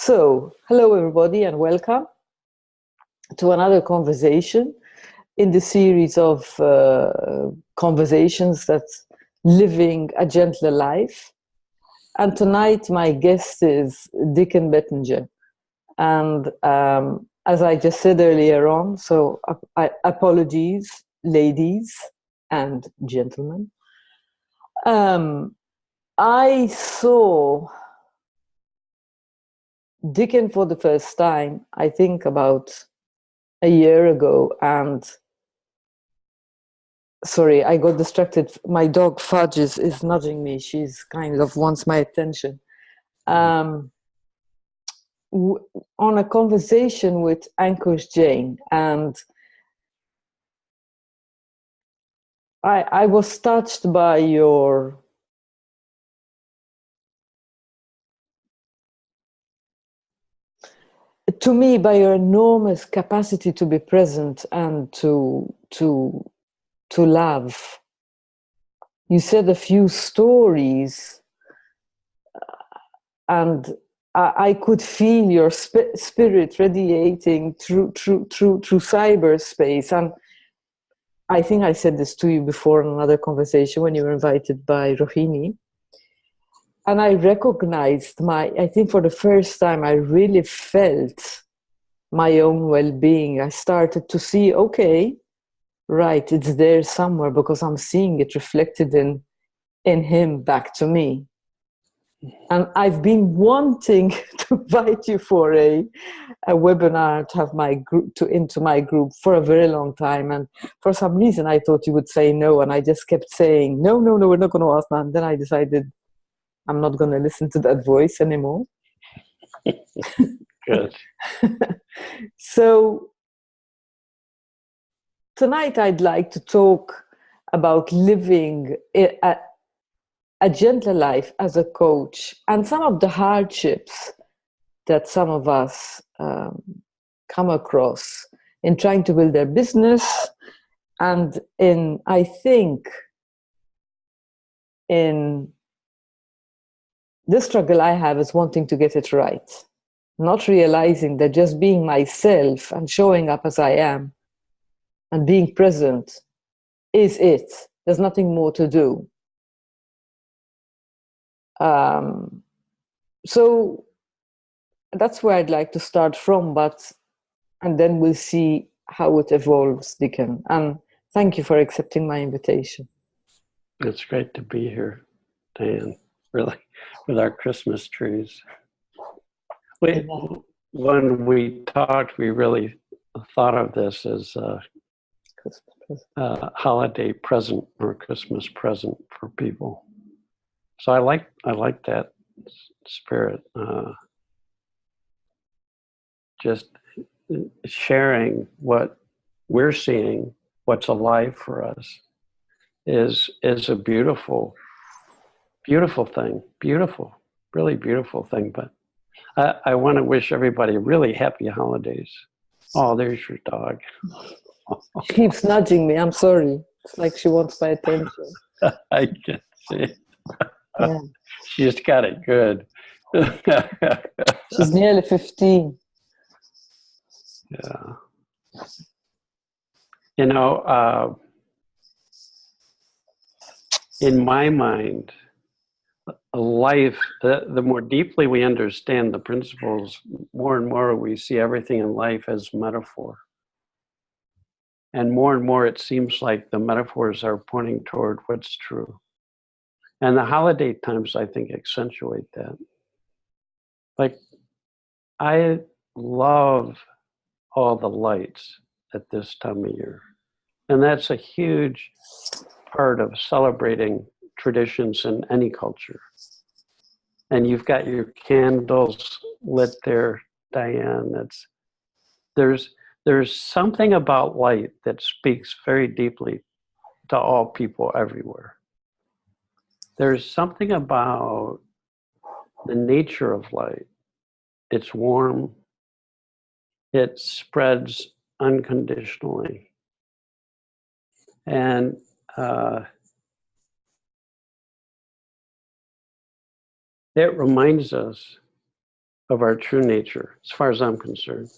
So, hello everybody and welcome to another conversation in the series of conversations that's living a gentler life. And tonight my guest is Dicken Bettinger. And as I just said earlier on, so apologies, ladies and gentlemen. I saw Dicken for the first time, I think about a year ago, and sorry, I got distracted. My dog Fudge is nudging me. She's kind of wants my attention. On a conversation with Ankush Jain, and I was touched by your by your enormous capacity to be present and to love. You said a few stories, and I could feel your spirit radiating through cyberspace. And I think I said this to you before in another conversation when you were invited by Rohini. And I recognized I think for the first time, I really felt my own well-being. I started to see, okay, right, it's there somewhere because I'm seeing it reflected in him back to me. And I've been wanting to invite you for a webinar to have my group into my group for a very long time. And for some reason, I thought you would say no. And I just kept saying, no, we're not going to ask that. And then I decided I'm not going to listen to that voice anymore. Good. So tonight I'd like to talk about living a gentler life as a coach and some of the hardships that some of us come across in trying to build their business, and I think in the struggle I have is wanting to get it right, not realizing that just being myself and showing up as I am and being present is it. There's nothing more to do. So that's where I'd like to start from, and then we'll see how it evolves, Dicken. And thank you for accepting my invitation. It's great to be here, Diane, really, with our Christmas trees. When we talked, we really thought of this as a holiday present or Christmas present for people. So I like that spirit. Just sharing what we're seeing, what's alive for us, is a beautiful thing. Beautiful, really beautiful thing. But I want to wish everybody really happy holidays. Oh, there's your dog. She keeps nudging me. I'm sorry. It's like she wants my attention. I can see. Yeah. She's got it good. She's nearly 15. Yeah. You know, in my mind, life, the more deeply we understand the principles, more and more we see everything in life as metaphor. And more it seems like the metaphors are pointing toward what's true. And the holiday times, I think, accentuate that. Like, I love all the lights at this time of year. And that's a huge part of celebrating traditions in any culture. And you've got your candles lit there, Diane. There's something about light that speaks very deeply to all people everywhere. There's something about the nature of light. It's warm. It spreads unconditionally. And it reminds us of our true nature, as far as I'm concerned,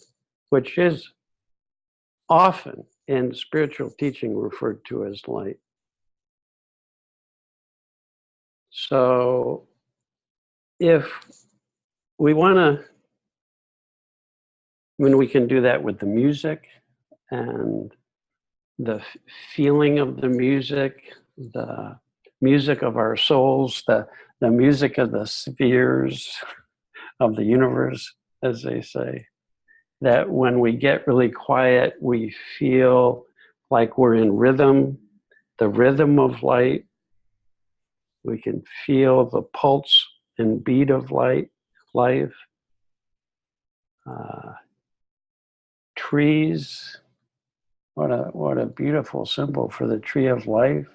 which is often in spiritual teaching referred to as light. So if we want to, we can do that with the music and the feeling of the music of our souls, the music of the spheres of the universe, as they say. That when we get really quiet, we feel like we're in rhythm, the rhythm of light. We can feel the pulse and beat of life. Trees, what a beautiful symbol for the tree of life,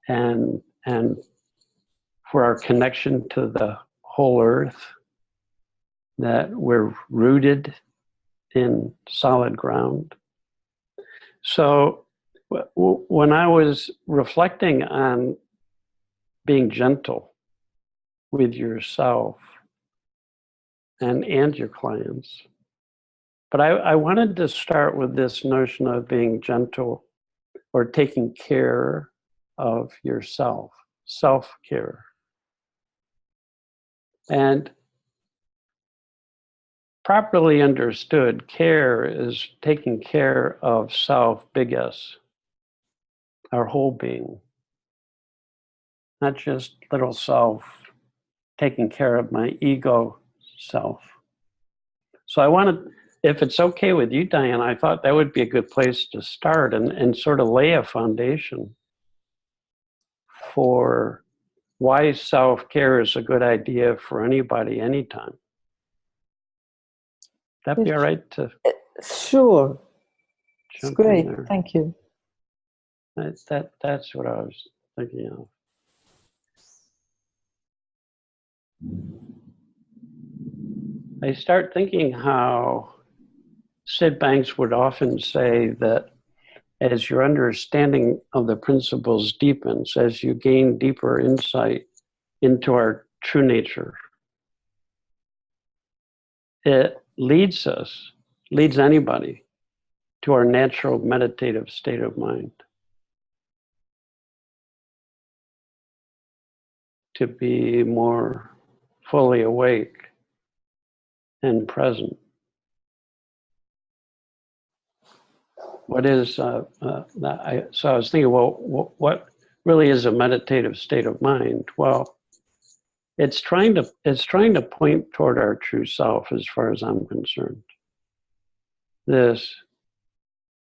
and for our connection to the whole earth, that we're rooted in solid ground. So when I was reflecting on being gentle with yourself and your clients, but I wanted to start with this notion of being gentle or taking care of yourself, self-care. And properly understood, care is taking care of self, big S, our whole being. Not just little self, taking care of my ego self. So I wanted, if it's okay with you, Diane, I thought that would be a good place to start and sort of lay a foundation for why self-care is a good idea for anybody, anytime. That'd be all right to Sure. It's great. there. Thank you. That's what I was thinking of. I start thinking how Sid Banks would often say that as your understanding of the principles deepens, as you gain deeper insight into our true nature, it leads anybody to our natural meditative state of mind. To be more fully awake and present. What is, so I was thinking, well, what really is a meditative state of mind? Well, it's trying to point toward our true self as far as I'm concerned. This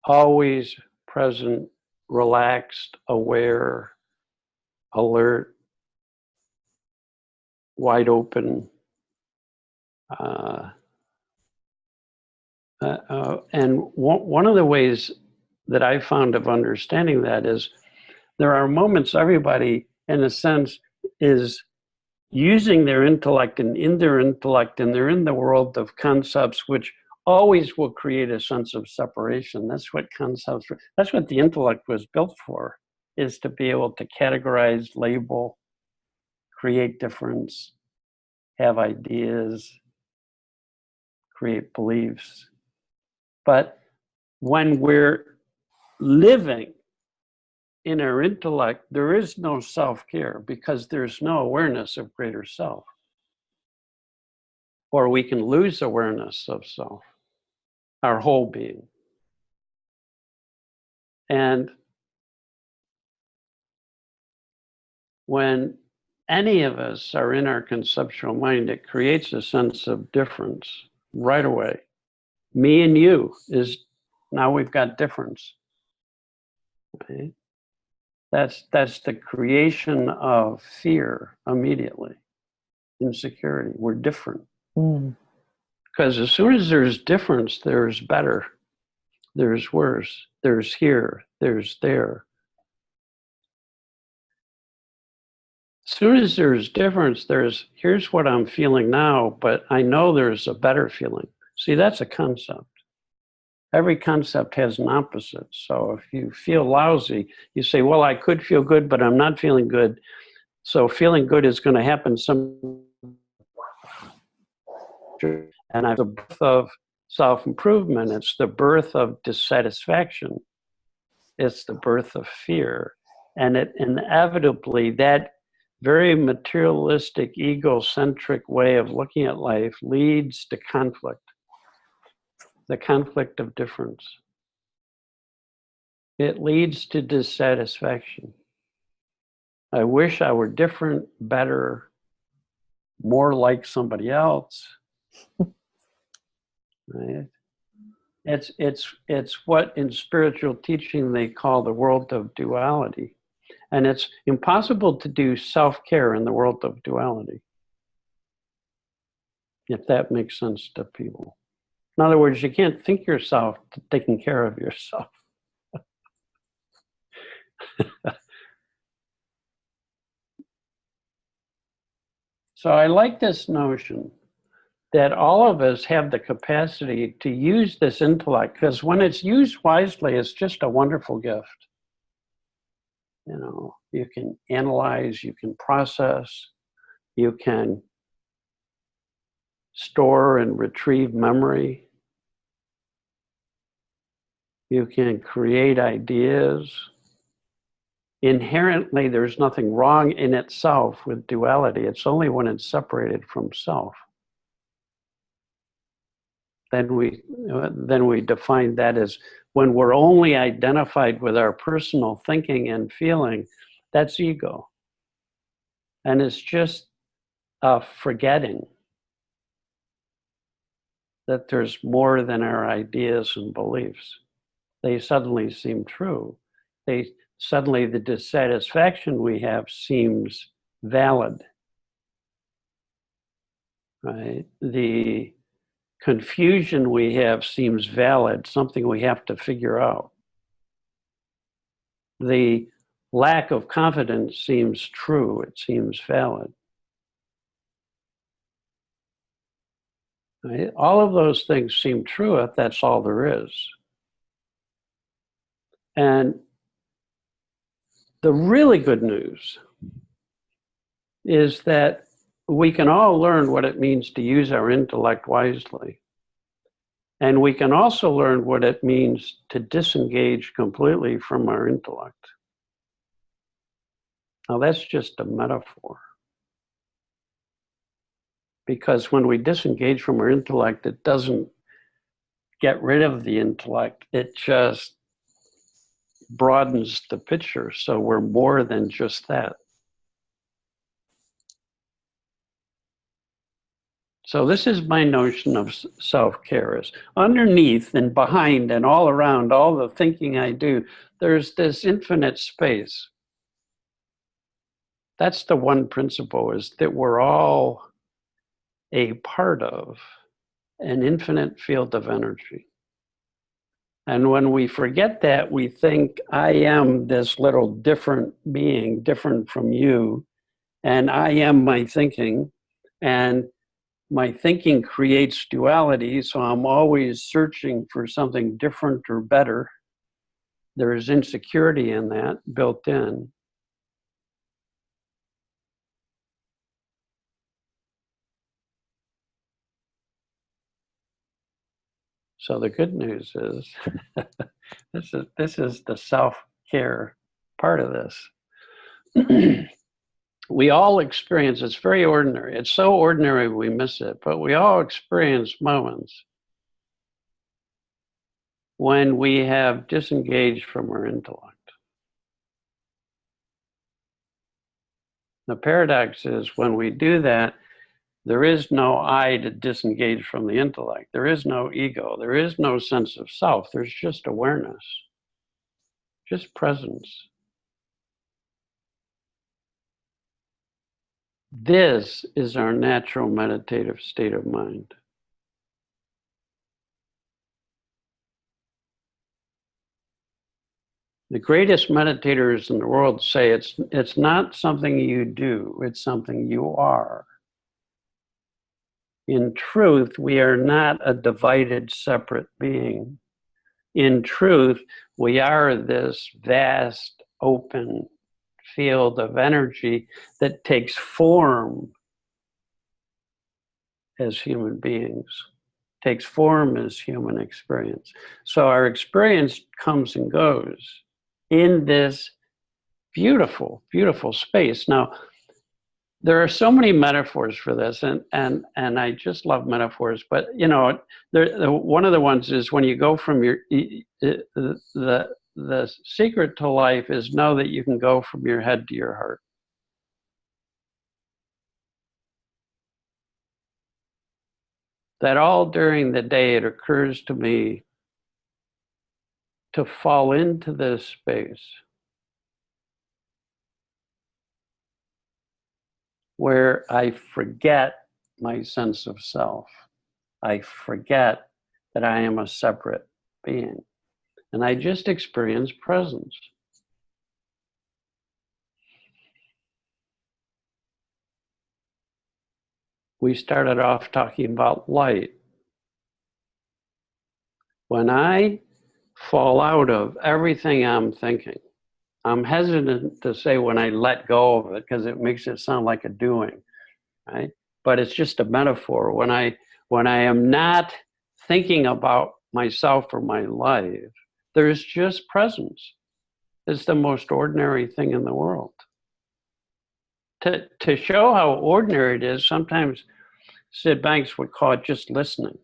always present, relaxed, aware, alert, wide open, and one of the ways that I found of understanding that is there are moments everybody, in a sense, is using their intellect and in their intellect, and they're in the world of concepts which always will create a sense of separation. That's what that's what the intellect was built for, is to be able to categorize, label, create difference, have ideas, create beliefs. But when we're living in our intellect, there is no self-care because there's no awareness of greater self. Or we can lose awareness of self, our whole being. And when any of us are in our conceptual mind, it creates a sense of difference right away. Me and you is, now we've got difference. Right? That's the creation of fear immediately. Insecurity, we're different. Because as soon as there's difference, there's better, there's worse, there's here, there's there. As soon as there's difference, here's what I'm feeling now, but I know there's a better feeling. See, that's a concept. Every concept has an opposite. So if you feel lousy, you say, well, I could feel good, but I'm not feeling good. So feeling good is going to happen and the birth of self-improvement. It's the birth of dissatisfaction. It's the birth of fear. And it inevitably, that very materialistic, egocentric way of looking at life leads to conflict, the conflict of difference. It leads to dissatisfaction. I wish I were different, better, more like somebody else. Right? It's what in spiritual teaching they call the world of duality. And it's impossible to do self-care in the world of duality, if that makes sense to people. In other words, you can't think yourself taking care of yourself. So I like this notion that all of us have the capacity to use this intellect, because when it's used wisely, it's just a wonderful gift. You know, you can analyze, you can process, you can store and retrieve memory, you can create ideas. Inherently, there's nothing wrong in itself with duality. It's only when it's separated from self. Then we define that as when we're only identified with our personal thinking and feeling, that's ego. And it's just forgetting that there's more than our ideas and beliefs. They suddenly seem true. Suddenly the dissatisfaction we have seems valid, right? The confusion we have seems valid, something we have to figure out. The lack of confidence seems true, it seems valid. Right? All of those things seem true if that's all there is. And the really good news is that we can all learn what it means to use our intellect wisely. And we can also learn what it means to disengage completely from our intellect. Now, that's just a metaphor. Because when we disengage from our intellect, it doesn't get rid of the intellect. It just broadens the picture. So we're more than just that. So this is my notion of self-care. Is underneath and behind and all around all the thinking I do, there's this infinite space. That's the one principle, is that we're all a part of an infinite field of energy. And when we forget that, we think, I am this little different being, different from you, and I am my thinking, and my thinking creates duality, so I'm always searching for something different or better. There is insecurity in that, built in. So the good news is, this is the self-care part of this. We all experience, it's very ordinary. It's so ordinary we miss it, but we all experience moments when we have disengaged from our intellect. The paradox is when we do that, there is no I to disengage from the intellect. There is no ego. There is no sense of self. There's just awareness, just presence. This is our natural meditative state of mind. The greatest meditators in the world say it's not something you do, it's something you are. In truth, we are not a divided, separate being. In truth, we are this vast, open field of energy that takes form as human beings, takes form as human experience. So our experience comes and goes in this beautiful, beautiful space. Now, there are so many metaphors for this, and I just love metaphors. But you know, one of the ones is when you go from your the secret to life is know that you can go from your head to your heart. That all during the day it occurs to me to fall into this space where I forget my sense of self. I forget that I am a separate being. And I just experience presence. We started off talking about light. When I fall out of everything I'm thinking, I'm hesitant to say when I let go of it because it makes it sound like a doing, right? But it's just a metaphor. When I am not thinking about myself or my life, there's just presence. It's the most ordinary thing in the world. To show how ordinary it is, sometimes Sid Banks would call it just listening.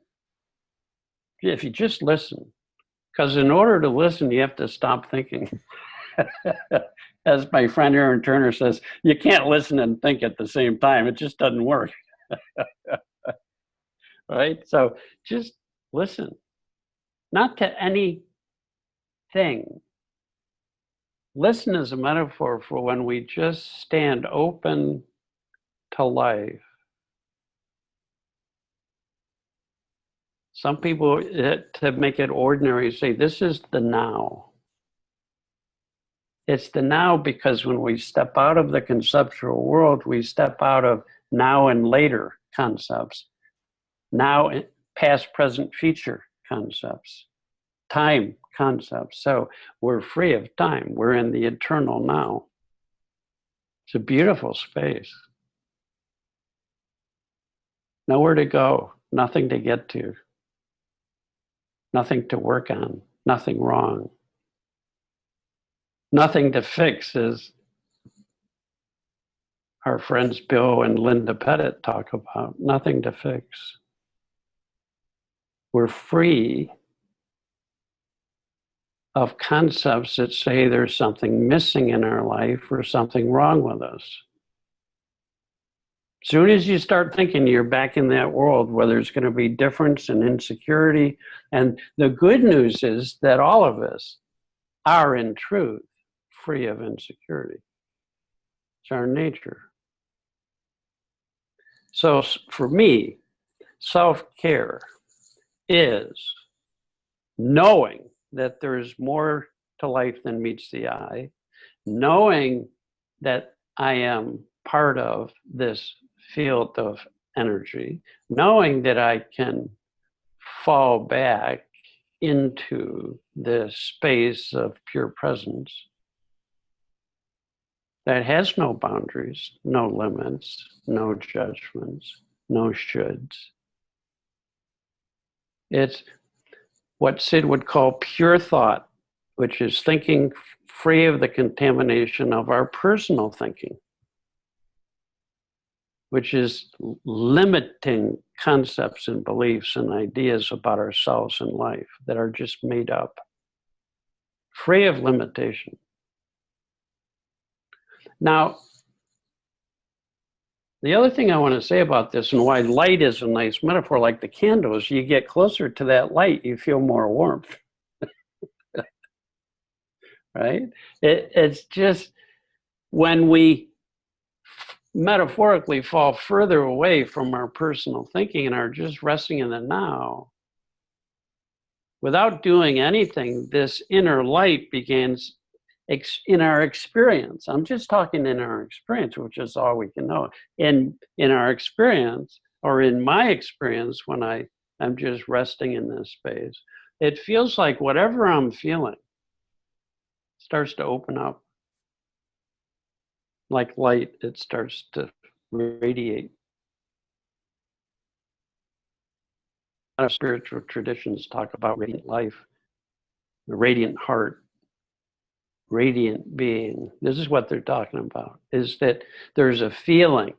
If you just listen, because in order to listen, you have to stop thinking. As my friend Aaron Turner says, you can't listen and think at the same time. It just doesn't work. Right? So just listen. Not to anything. Listen is a metaphor for when we just stand open to life. Some people, to make it ordinary, say, this is the now. It's the now because when we step out of the conceptual world, we step out of now and later concepts, now, past, present, future concepts, time concepts. So we're free of time. We're in the eternal now. It's a beautiful space. Nowhere to go, nothing to get to, nothing to work on, nothing wrong. Nothing to fix, as our friends Bill and Linda Pettit talk about. Nothing to fix. We're free of concepts that say there's something missing in our life or something wrong with us. As soon as you start thinking you're back in that world where there's going to be difference and insecurity, and the good news is that all of us are in truth free of insecurity. It's our nature. So for me, self-care is knowing that there is more to life than meets the eye, knowing that I am part of this field of energy, knowing that I can fall back into this space of pure presence that has no boundaries, no limits, no judgments, no shoulds. It's what Sid would call pure thought, which is thinking free of the contamination of our personal thinking, which is limiting concepts and beliefs and ideas about ourselves and life that are just made up, free of limitation. Now, the other thing I want to say about this and why light is a nice metaphor, like the candles, you get closer to that light, you feel more warmth. Right? It's just when we metaphorically fall further away from our personal thinking and are just resting in the now, without doing anything, this inner light begins in our experience. I'm just talking in our experience, which is all we can know. In our experience, or in my experience, when I'm just resting in this space, it feels like whatever I'm feeling starts to open up. Like light, it starts to radiate. of spiritual traditions talk about radiant life, the radiant heart, radiant being. This is what they're talking about, is that there's a feeling.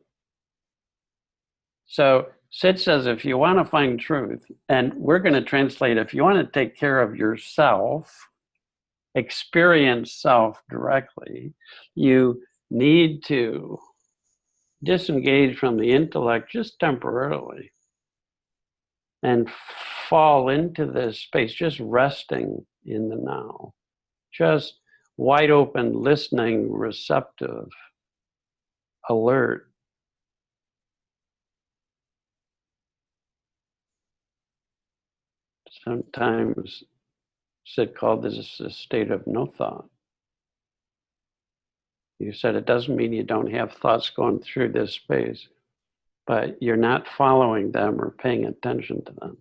So Sid says, if you want to find truth, and we're going to translate, if you want to take care of yourself, experience self directly, you need to disengage from the intellect just temporarily and fall into this space, just resting in the now, just wide open, listening, receptive, alert. Sometimes Sid called this a state of no thought. You said it doesn't mean you don't have thoughts going through this space, but you're not following them or paying attention to them.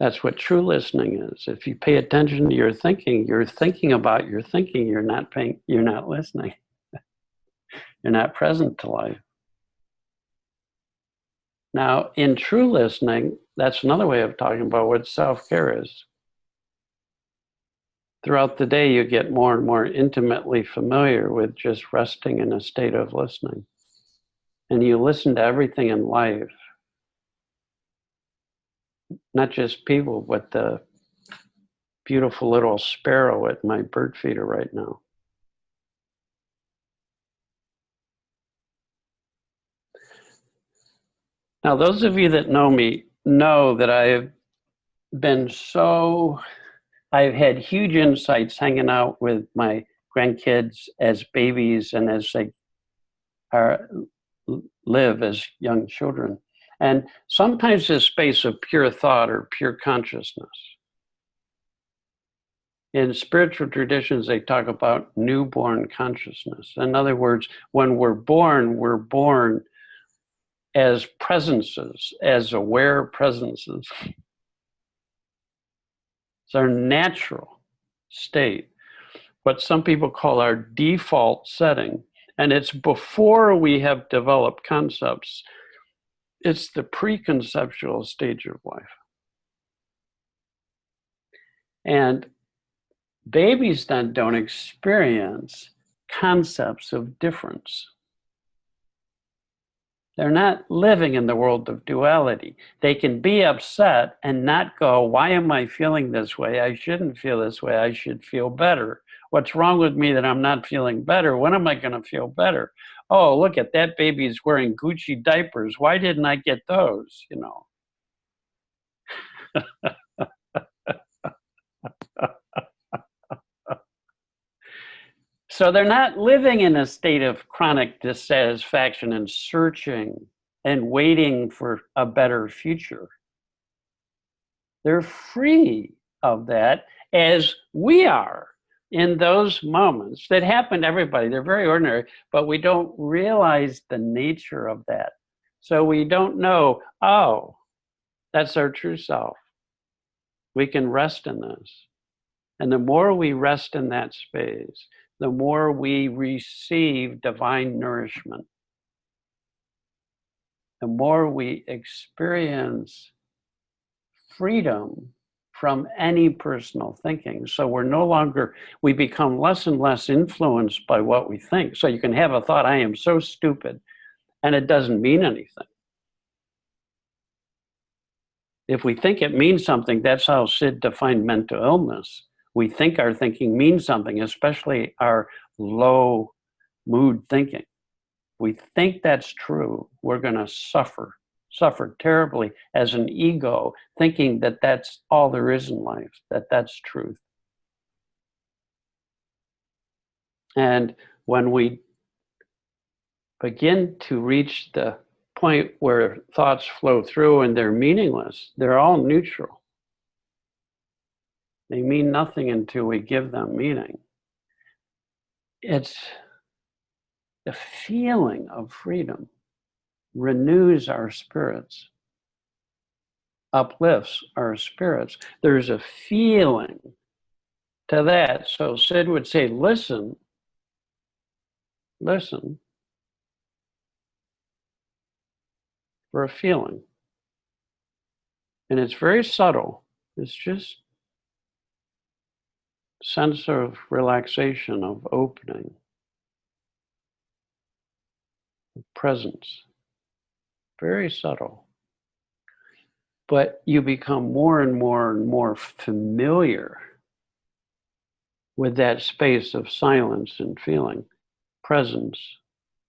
That's what true listening is. If you pay attention to your thinking, you're thinking about your thinking, you're not listening. You're not present to life. Now, in true listening, that's another way of talking about what self-care is. Throughout the day, you get more and more intimately familiar with just resting in a state of listening. And you listen to everything in life, not just people, but the beautiful little sparrow at my bird feeder right now. Now, those of you that know me know that I've had huge insights hanging out with my grandkids as babies and as they live as young children. And sometimes this space of pure thought or pure consciousness. In spiritual traditions, they talk about newborn consciousness. In other words, when we're born as presences, as aware presences. It's our natural state, what some people call our default setting. And it's before we have developed concepts. It's the preconceptual stage of life. And babies then don't experience concepts of difference. They're not living in the world of duality. They can be upset and not go, why am I feeling this way? I shouldn't feel this way. I should feel better. What's wrong with me that I'm not feeling better? When am I going to feel better? Oh, look at that baby's wearing Gucci diapers. Why didn't I get those? You know. So they're not living in a state of chronic dissatisfaction and searching and waiting for a better future. They're free of that, as we are in those moments that happen to everybody. They're very ordinary, but we don't realize the nature of that. So we don't know, oh, that's our true self. We can rest in this. And the more we rest in that space, the more we receive divine nourishment, the more we experience freedom from any personal thinking. So we become less and less influenced by what we think. So you can have a thought, I am so stupid, and it doesn't mean anything. If we think it means something, that's how Sid defined mental illness. We think our thinking means something, especially our low mood thinking. We think that's true, we're going to suffer terribly as an ego, thinking that that's all there is in life, that that's truth. And when we begin to reach the point where thoughts flow through and they're meaningless, they're all neutral. They mean nothing until we give them meaning. It's the feeling of freedom renews our spirits, uplifts our spirits. There's a feeling to that. So Sid would say, listen for a feeling. And it's very subtle. It's just sense of relaxation, of opening, of presence. Very subtle. But you become more and more and more familiar with that space of silence and feeling. Presence,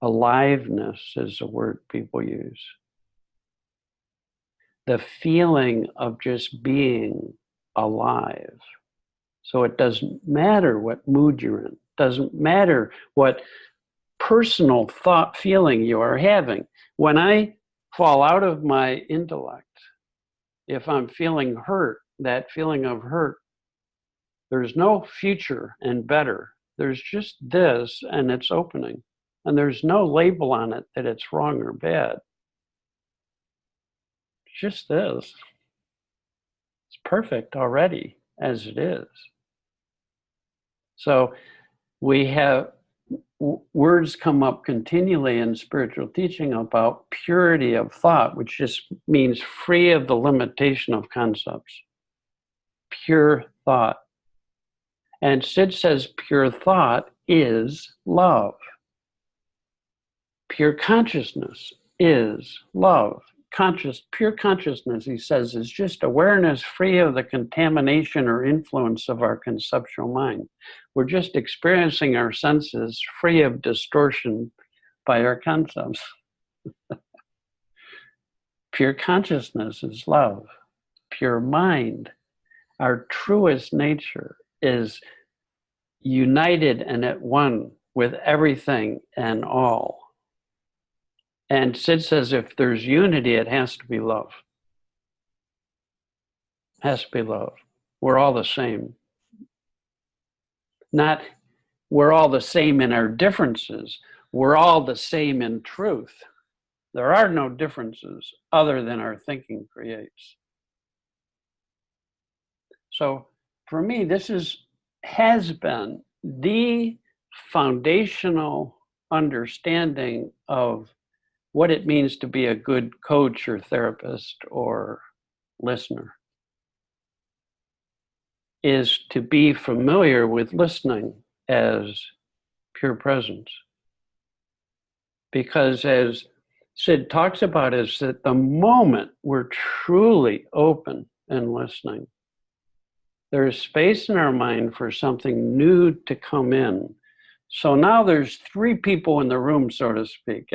aliveness is a word people use. The feeling of just being alive. So it doesn't matter what mood you're in. It doesn't matter what personal thought feeling you are having. When I fall out of my intellect, if I'm feeling hurt, that feeling of hurt, there's no future and better. There's just this and it's opening. And there's no label on it that it's wrong or bad. It's just this. It's perfect already as it is. So we have words come up continually in spiritual teaching about purity of thought, which just means free of the limitation of concepts. Pure thought. And Sid says pure thought is love. Pure consciousness is love. Pure consciousness, he says, is just awareness free of the contamination or influence of our conceptual mind. We're just experiencing our senses free of distortion by our concepts. Pure consciousness is love. Pure mind, our truest nature, is united and at one with everything and all. And Sid says if there's unity, it has to be love. Has to be love. We're all the same. Not we're all the same in our differences. We're all the same in truth. There are no differences other than our thinking creates. So for me, this has been the foundational understanding of what it means to be a good coach or therapist or listener, is to be familiar with listening as pure presence. Because as Sid talks about, is that the moment we're truly open and listening, there is space in our mind for something new to come in. So now there's three people in the room, so to speak.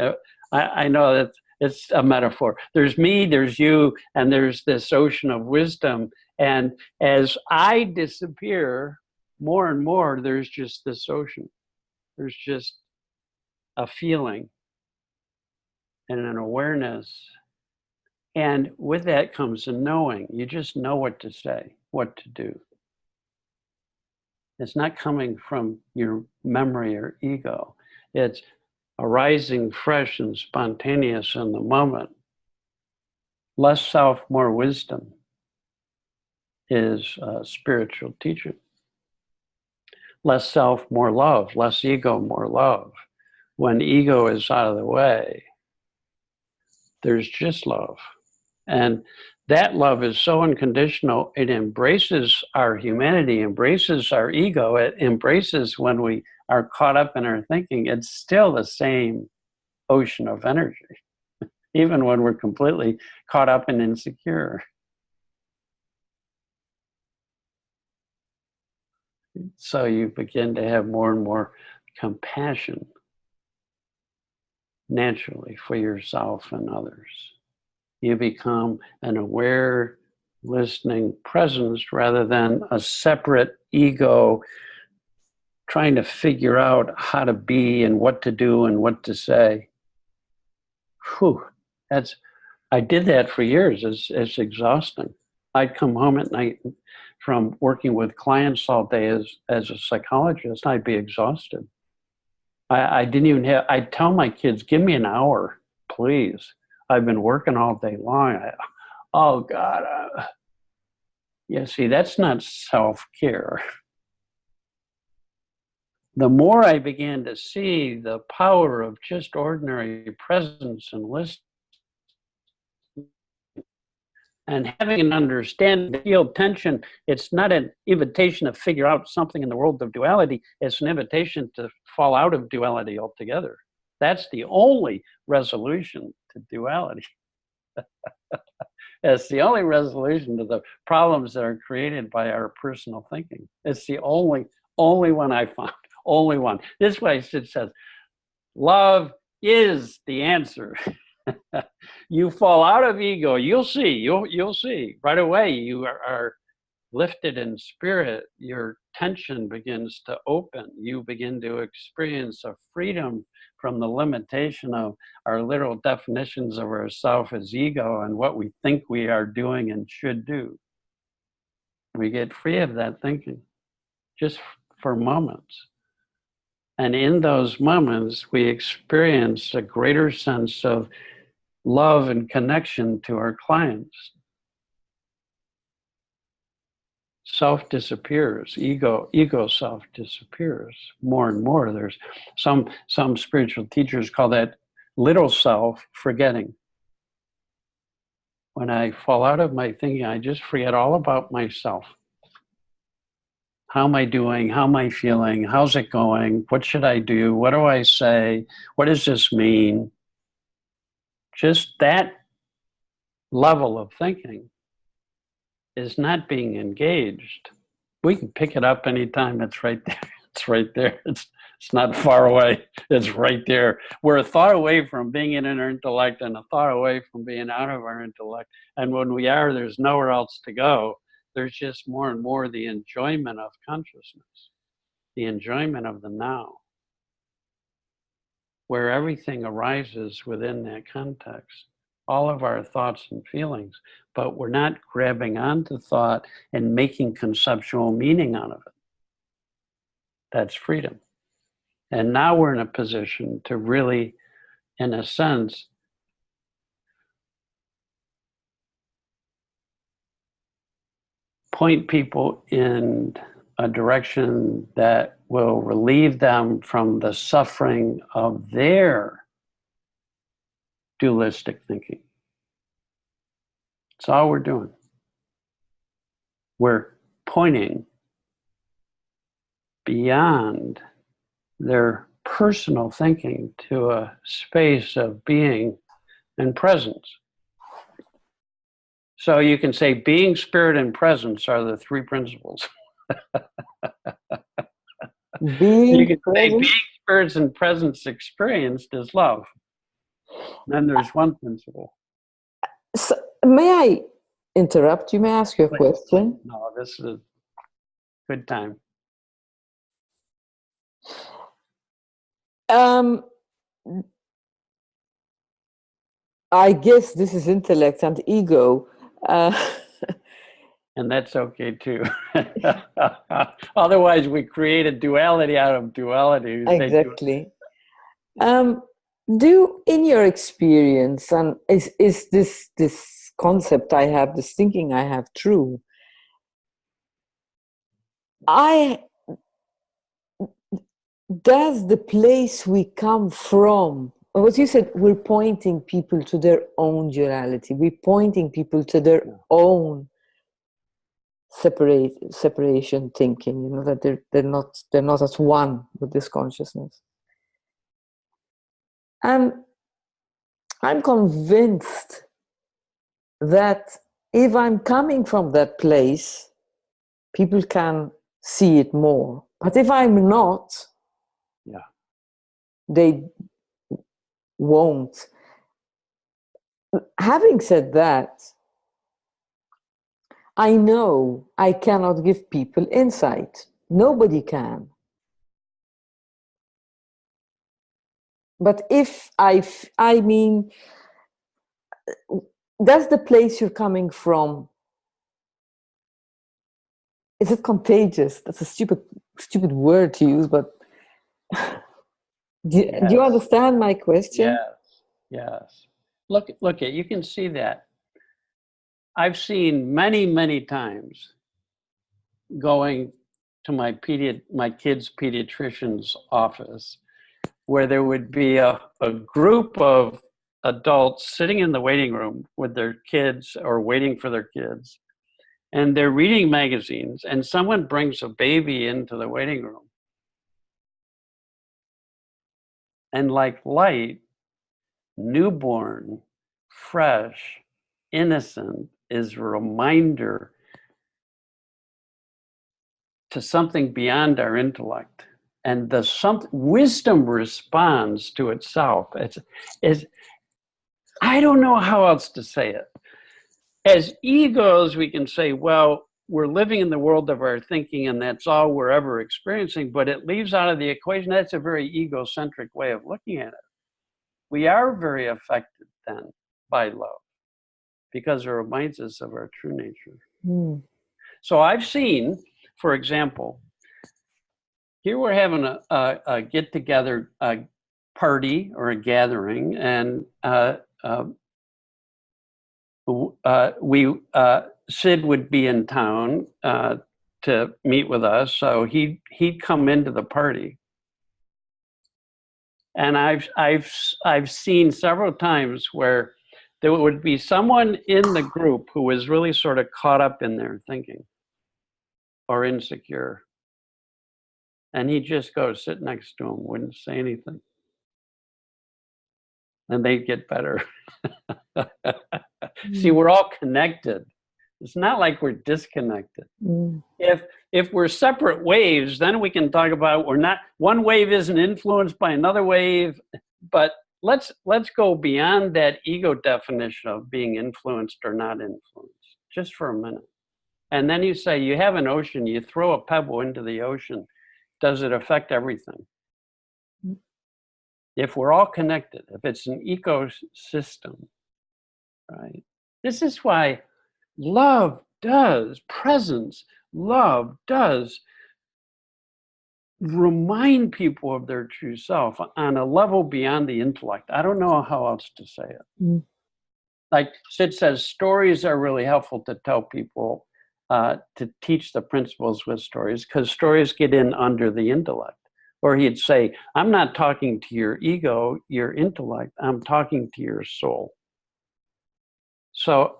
I know that it's a metaphor. There's me, there's you, and there's this ocean of wisdom. And as I disappear more and more, there's just this ocean. There's just a feeling and an awareness. And with that comes a knowing. You just know what to say, what to do. It's not coming from your memory or ego. It's arising fresh and spontaneous in the moment. Less self, more wisdom is spiritual teaching. Less self, more love. Less ego, more love. When ego is out of the way, there's just love. And that love is so unconditional, it embraces our humanity, embraces our ego, it embraces when we are caught up in our thinking. It's still the same ocean of energy, even when we're completely caught up and insecure. So you begin to have more and more compassion naturally for yourself and others. You become an aware, listening presence rather than a separate ego trying to figure out how to be and what to do and what to say. Whew, I did that for years. It's exhausting. I'd come home at night from working with clients all day as a psychologist. I'd be exhausted. I didn't even have, I'd tell my kids, give me an hour, please. I've been working all day long. Oh God. Yeah, see, that's not self-care. The more I began to see the power of just ordinary presence and listening, And having an understanding, to feel tension, it's not an invitation to figure out something in the world of duality. It's an invitation to fall out of duality altogether. That's the only resolution to duality. It's the only resolution to the problems that are created by our personal thinking. It's the only one I found, only one. This way it says, love is the answer. You fall out of ego, you'll see right away. You are lifted in spirit. Your tension begins to open. You begin to experience a freedom from the limitation of our literal definitions of ourself as ego and what we think we are doing and should do. We get free of that thinking just for moments. And in those moments, we experience a greater sense of love and connection to our clients. Self disappears, ego self disappears more and more. There's some spiritual teachers call that little self forgetting. When I fall out of my thinking, I just forget all about myself. How am I doing? How am I feeling? How's it going? What should I do? What do I say? What does this mean? Just that level of thinking is not being engaged. We can pick it up anytime. It's right there. It's right there. It's not far away. It's right there. We're a thought away from being in our intellect and a thought away from being out of our intellect. And when we are, there's nowhere else to go. There's just more and more the enjoyment of consciousness, the enjoyment of the now, where everything arises within that context. All of our thoughts and feelings, but we're not grabbing onto thought and making conceptual meaning out of it. That's freedom. And now we're in a position to really, in a sense, point people in a direction that will relieve them from the suffering of their dualistic thinking. That's all we're doing. We're pointing beyond their personal thinking to a space of being and presence. So you can say being, spirit, and presence are the three principles. You can say being, spirits, and presence experienced is love. Then there's one principle. So, may I interrupt you? May I ask you a question? No, this is a good time. I guess this is intellect and ego. And that's okay too. Otherwise, we create a duality out of duality. Exactly. In your experience, and is this concept I have, this thinking I have, true? Does the place we come from, what you said, we're pointing people to their own duality. We're pointing people to their own separation thinking. You know, that they're not as one with this consciousness. I'm convinced that if I'm coming from that place, people can see it more. But if I'm not, they won't. Having said that, I know I cannot give people insight. Nobody can. But if I mean, that's the place you're coming from. Is it contagious? That's a stupid word to use, but do you understand my question? Yes. Look, you can see that. I've seen many times going to my kid's pediatrician's office where there would be a group of adults sitting in the waiting room with their kids or waiting for their kids, and they're reading magazines, and someone brings a baby into the waiting room. And like light, newborn, fresh, innocent is a reminder to something beyond our intellect. And wisdom responds to itself. I don't know how else to say it. As egos, we can say, well, we're living in the world of our thinking and that's all we're ever experiencing, but it leaves out of the equation. That's a very egocentric way of looking at it. We are very affected then by love because it reminds us of our true nature. Mm. So I've seen, for example, here we're having a get-together party or a gathering, and Sid would be in town to meet with us, so he'd come into the party. And I've seen several times where there would be someone in the group who was really sort of caught up in their thinking or insecure. And he'd just go sit next to him, wouldn't say anything. And they'd get better. See, we're all connected. It's not like we're disconnected. Mm. If we're separate waves, then we can talk about one wave isn't influenced by another wave, but let's go beyond that ego definition of being influenced or not influenced, just for a minute. And then you say, you have an ocean, you throw a pebble into the ocean, does it affect everything? If we're all connected, if it's an ecosystem, right? This is why love does remind people of their true self on a level beyond the intellect. I don't know how else to say it. Mm. Like Sid says, stories are really helpful to tell people, to teach the principles with stories, because stories get in under the intellect. Or he'd say, I'm not talking to your ego, your intellect, I'm talking to your soul. So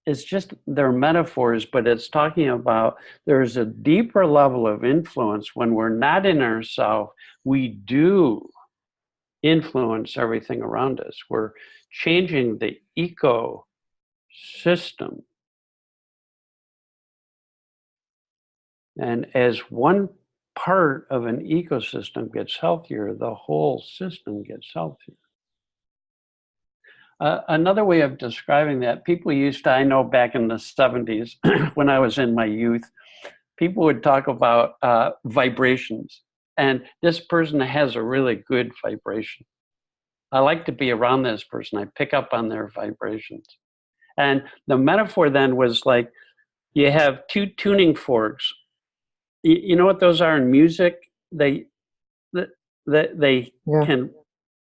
it's just, they're metaphors, but it's talking about there's a deeper level of influence when we're not in ourselves. We do influence everything around us. We're changing the ecosystem. And as one part of an ecosystem gets healthier, the whole system gets healthier. Another way of describing that, people used to, I know back in the 70s, when I was in my youth, people would talk about vibrations. And this person has a really good vibration. I like to be around this person. I pick up on their vibrations. And the metaphor then was like, you have two tuning forks. You know what those are in music? They can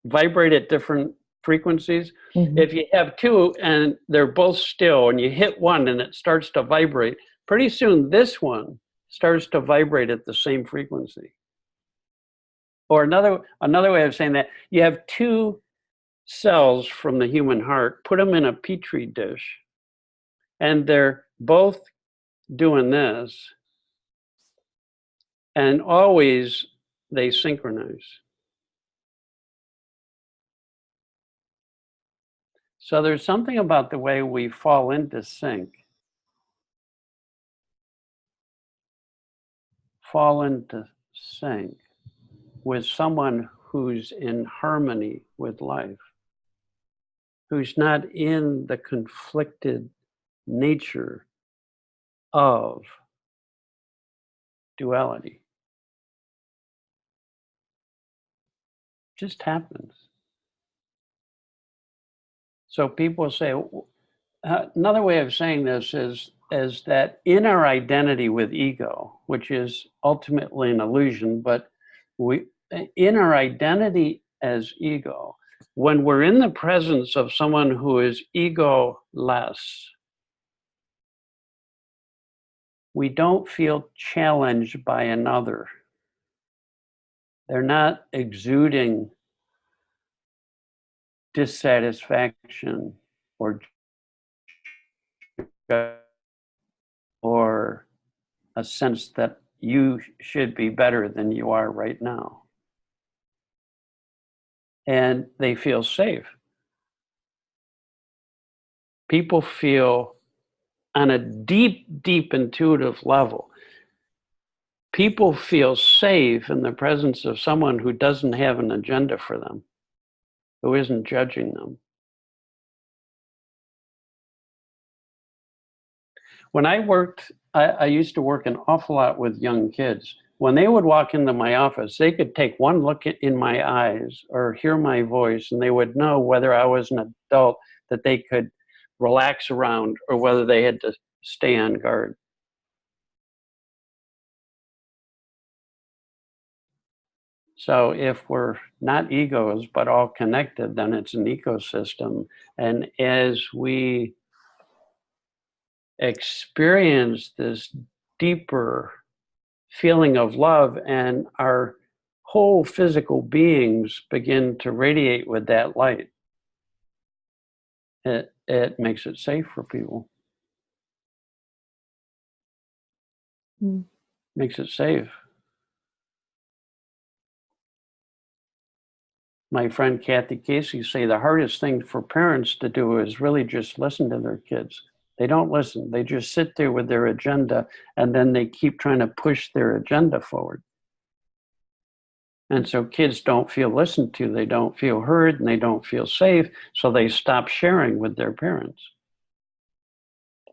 vibrate at different frequencies. Mm-hmm. If you have two and they're both still and you hit one and it starts to vibrate, pretty soon this one starts to vibrate at the same frequency. Or another way of saying that, you have two cells from the human heart, put them in a petri dish, and they're both doing this, and always they synchronize. So there's something about the way we fall into sync, with someone who's in harmony with life, who's not in the conflicted nature of duality. Just happens. So people say, another way of saying this is that in our identity with ego, which is ultimately an illusion, but in our identity as ego, when we're in the presence of someone who is ego-less, we don't feel challenged by another. They're not exuding dissatisfaction or a sense that you should be better than you are right now. And they feel safe. People feel on a deep, deep intuitive level, people feel safe in the presence of someone who doesn't have an agenda for them, who isn't judging them. When I worked, I used to work an awful lot with young kids. When they would walk into my office, they could take one look in my eyes or hear my voice, and they would know whether I was an adult that they could relax around or whether they had to stay on guard. So if we're not egos, but all connected, then it's an ecosystem. And as we experience this deeper feeling of love and our whole physical beings begin to radiate with that light, it makes it safe for people. Makes it safe. My friend Kathy Casey say the hardest thing for parents to do is really just listen to their kids. They don't listen. They just sit there with their agenda, and then they keep trying to push their agenda forward. And so kids don't feel listened to, they don't feel heard, and they don't feel safe, so they stop sharing with their parents.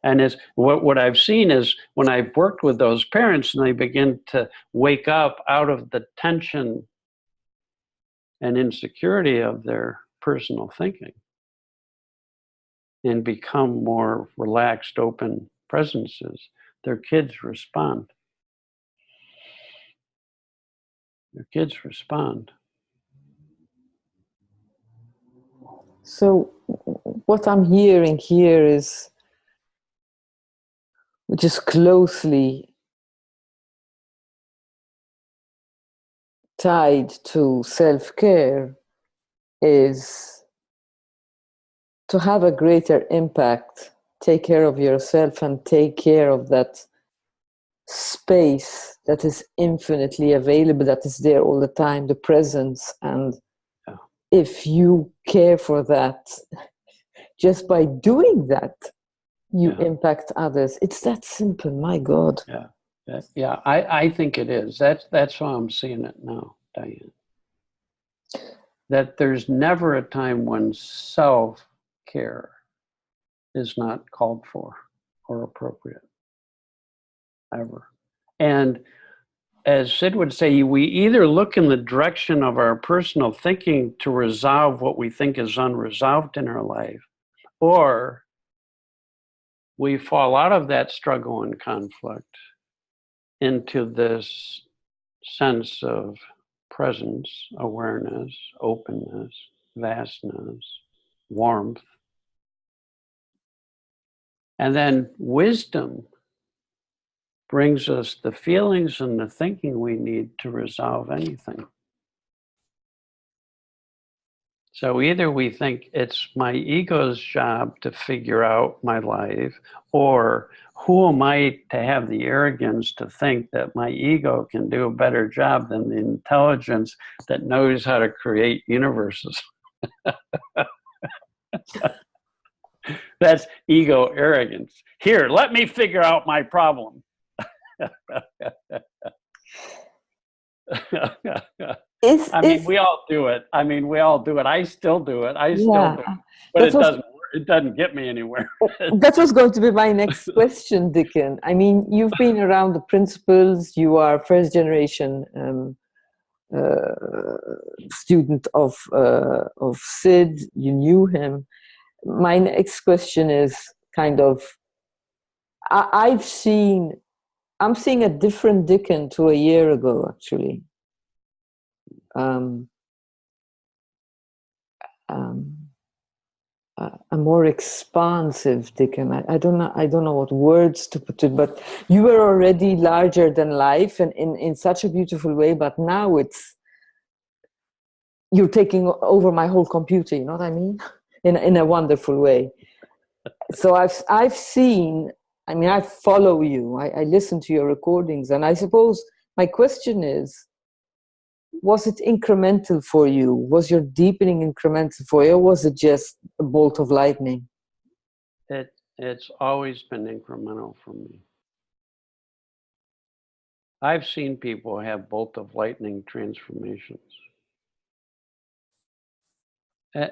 And what I've seen is when I've worked with those parents and they begin to wake up out of the tension and insecurity of their personal thinking and become more relaxed, open presences, their kids respond. Their kids respond. So what I'm hearing here is, which is closely tied to self-care, is to have a greater impact, take care of yourself and take care of that space that is infinitely available, that is there all the time, the presence. And if you care for that, just by doing that, you impact others. It's that simple, my God. Yeah, I think it is. That's how I'm seeing it now, Diane. That there's never a time when self-care is not called for or appropriate, ever. And as Sid would say, we either look in the direction of our personal thinking to resolve what we think is unresolved in our life, or we fall out of that struggle and conflict into this sense of presence, awareness, openness, vastness, warmth. And then wisdom brings us the feelings and the thinking we need to resolve anything. So either we think it's my ego's job to figure out my life, or who am I to have the arrogance to think that my ego can do a better job than the intelligence that knows how to create universes? That's ego arrogance. Here, let me figure out my problem. We all do it. I still do it. But it doesn't get me anywhere. That was going to be my next question, Dicken. I mean, you've been around the principles. You are first generation student of Sid. You knew him. My next question is kind of, I'm seeing a different Dicken to a year ago, actually. A more expansive Dicken. I don't know what words to put it, but you were already larger than life and in such a beautiful way, but now you're taking over my whole computer, you know what I mean? In a wonderful way. So I've seen, I mean, I follow you, I listen to your recordings, and I suppose my question is, was it incremental for you? Was your deepening incremental for you, or was it just a bolt of lightning? It's always been incremental for me. I've seen people have bolt of lightning transformations.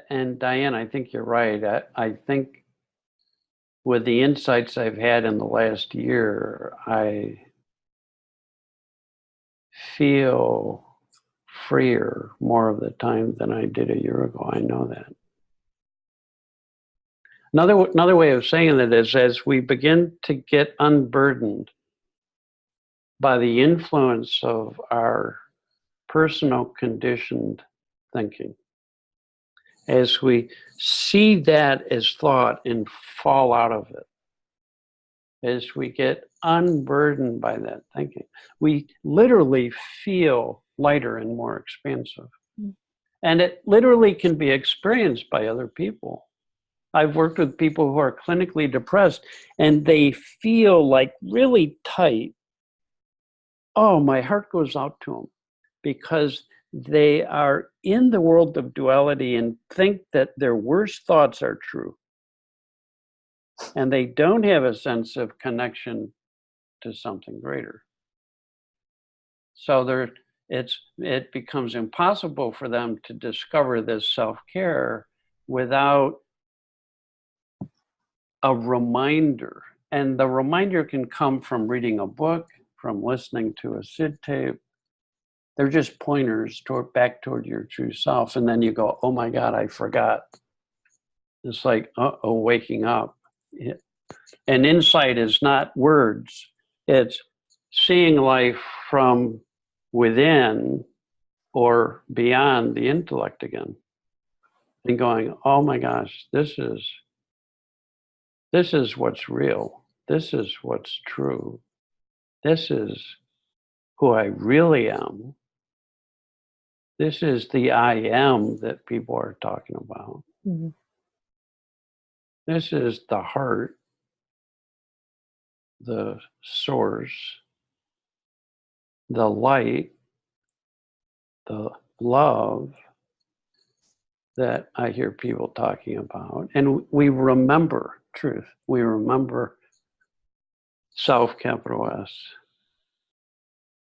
And Diane, I think you're right. I think with the insights I've had in the last year, I feel freer more of the time than I did a year ago. I know that. Another way of saying it is, as we begin to get unburdened by the influence of our personal conditioned thinking, as we see that as thought and fall out of it, as we get unburdened by that thinking, we literally feel lighter and more expansive. And it literally can be experienced by other people. I've worked with people who are clinically depressed and they feel like really tight. Oh, my heart goes out to them because they are in the world of duality and think that their worst thoughts are true. And they don't have a sense of connection to something greater. So it becomes impossible for them to discover this self-care without a reminder. And the reminder can come from reading a book, from listening to a SID tape. They're just pointers back toward your true self. And then you go, oh my God, I forgot. It's like, uh-oh, waking up. And insight is not words. It's seeing life from within or beyond the intellect again. And going, oh my gosh, this is what's real. This is what's true. This is who I really am. This is the I am that people are talking about. Mm-hmm. This is the heart, the source, the light, the love that I hear people talking about. And we remember truth. We remember self, capital S,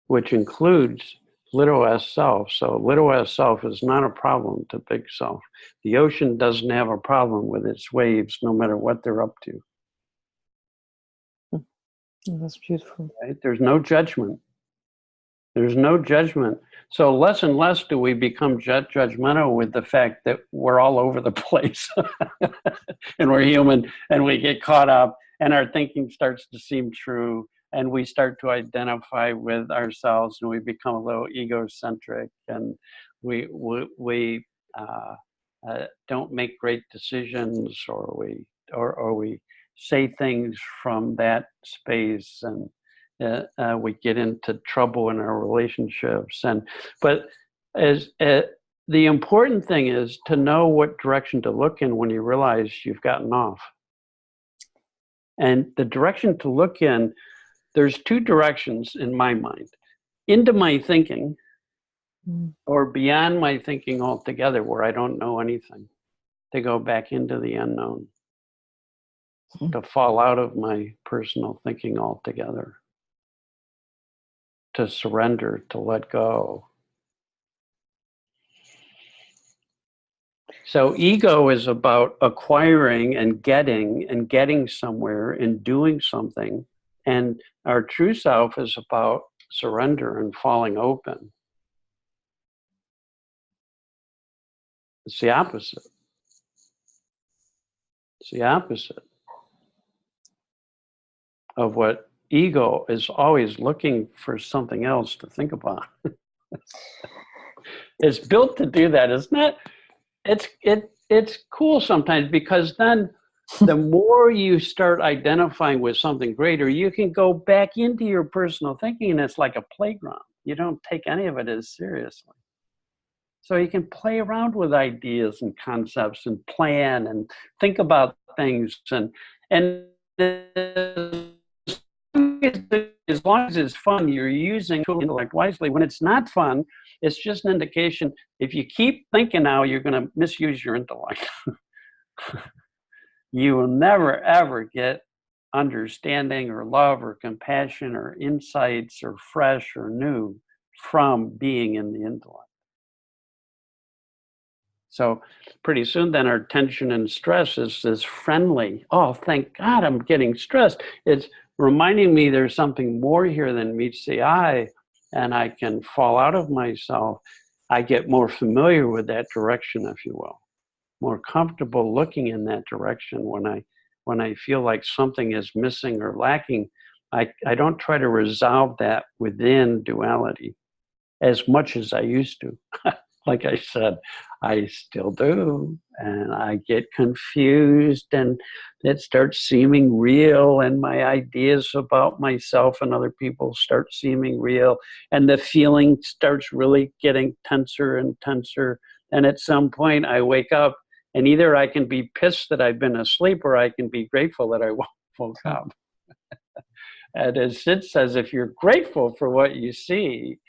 which includes little s self. So little s self is not a problem to big self. The ocean doesn't have a problem with its waves, no matter what they're up to. That's beautiful. Right? There's no judgment. There's no judgment. So less and less do we become judgmental with the fact that we're all over the place and we're human and we get caught up and our thinking starts to seem true and we start to identify with ourselves and we become a little egocentric and we don't make great decisions or we say things from that space and we get into trouble in our relationships. But the important thing is to know what direction to look in when you realize you've gotten off. And the direction to look in, there's two directions in my mind. Into my thinking or beyond my thinking altogether where I don't know anything. To go back into the unknown. To fall out of my personal thinking altogether. To surrender, to let go. So ego is about acquiring and getting somewhere and doing something. And our true self is about surrender and falling open. It's the opposite. It's the opposite of what ego is always looking for something else to think about. It's built to do that, isn't it? It's cool sometimes because then the more you start identifying with something greater, you can go back into your personal thinking and it's like a playground. You don't take any of it as seriously. So you can play around with ideas and concepts and plan and think about things, and as long as it's fun, you're using your intellect wisely. When it's not fun, it's just an indication. If you keep thinking now, you're going to misuse your intellect. You will never, ever get understanding or love or compassion or insights or fresh or new from being in the intellect. So pretty soon then our tension and stress is friendly. Oh, thank God I'm getting stressed. It's reminding me there's something more here than meets the eye, and I can fall out of myself. I get more familiar with that direction, if you will, more comfortable looking in that direction. When I feel like something is missing or lacking, I don't try to resolve that within duality as much as I used to. Like I said, I still do, and I get confused, and it starts seeming real, and my ideas about myself and other people start seeming real, and the feeling starts really getting tenser and tenser, and at some point I wake up, and either I can be pissed that I've been asleep, or I can be grateful that I woke up. And as Sid says, if you're grateful for what you see,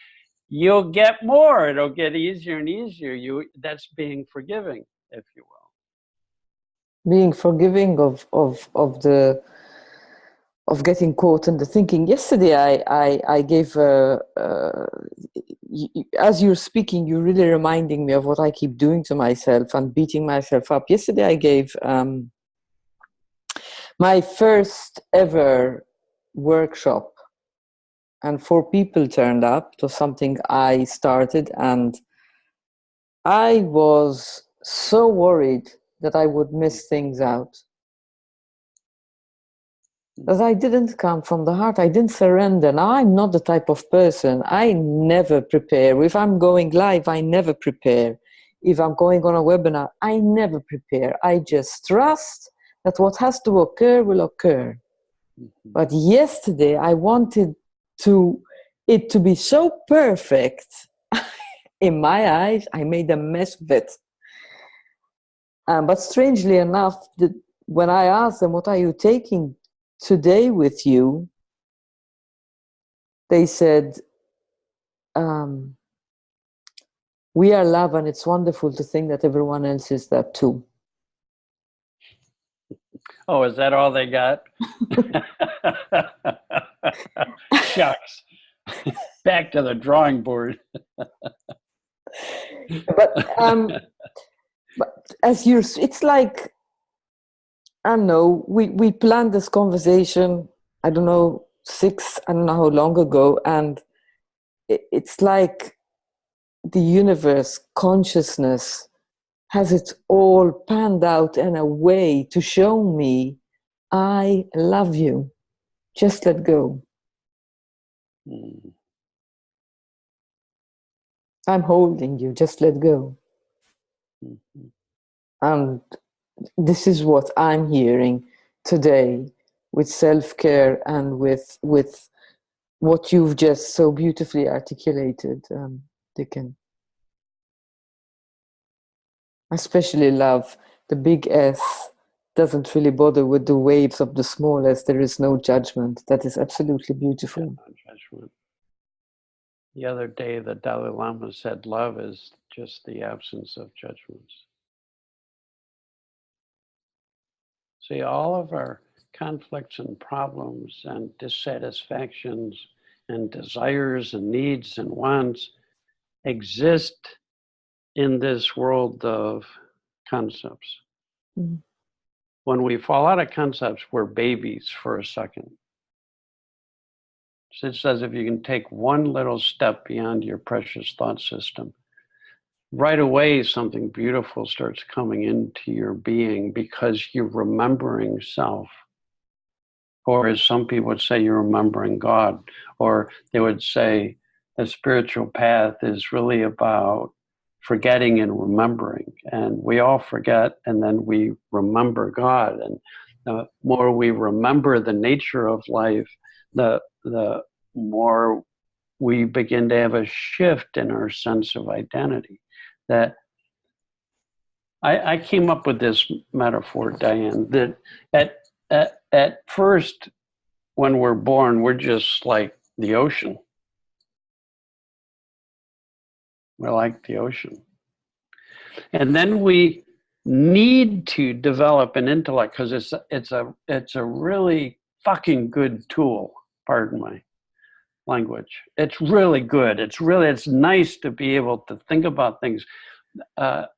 you'll get more. It'll get easier and easier. That's being forgiving, if you will. Being forgiving of getting caught in the thinking. Yesterday, I gave as you're speaking, you're really reminding me of what I keep doing to myself and beating myself up. Yesterday, I gave my first ever workshop, and 4 people turned up to something I started, and I was so worried that I would miss things out. Because I didn't come from the heart. I didn't surrender. Now, I'm not the type of person. I never prepare. If I'm going live, I never prepare. If I'm going on a webinar, I never prepare. I just trust that what has to occur will occur. But yesterday, I wanted it to be so perfect. In my eyes, I made a mess of it. But strangely enough, when I asked them, what are you taking today with you? They said, we are love, and it's wonderful to think that everyone else is that too. Oh, is that all they got? Shucks. Back to the drawing board. But as it's like, I don't know, we planned this conversation, I don't know, I don't know how long ago, and it's like the universe, consciousness, has it all panned out in a way to show me, I love you. Just let go. I'm holding you. Just let go. And this is what I'm hearing today with self-care and with what you've just so beautifully articulated, Dicken. I especially love the big S doesn't really bother with the waves of the small S. There is no judgment. That is absolutely beautiful. Yeah, no judgment. The other day, the Dalai Lama said, love is just the absence of judgments. See, all of our conflicts and problems and dissatisfactions and desires and needs and wants exist in this world of concepts. Mm-hmm. When we fall out of concepts, we're babies for a second. Sid says if you can take one little step beyond your precious thought system, right away something beautiful starts coming into your being because you're remembering self. Or as some people would say, you're remembering God. Or they would say the spiritual path is really about forgetting and remembering. And we all forget, and then we remember God. And the more we remember the nature of life, the more we begin to have a shift in our sense of identity. that I came up with this metaphor, Diane, that at first, when we're born, we're just like the ocean. We're like the ocean. And then we need to develop an intellect because it's a really fucking good tool, pardon my language. It's really good. It's nice to be able to think about things. There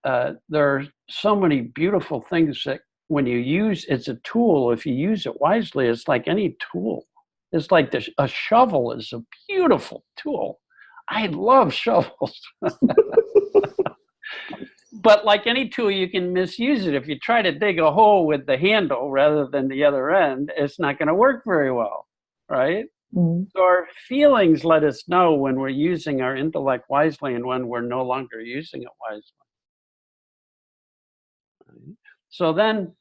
are so many beautiful things that when you use, it's a tool. If you use it wisely, it's like any tool. It's like a shovel is a beautiful tool. I love shovels. But like any tool, you can misuse it. If you try to dig a hole with the handle rather than the other end, it's not going to work very well, right? Mm-hmm. So our feelings let us know when we're using our intellect wisely and when we're no longer using it wisely. So then,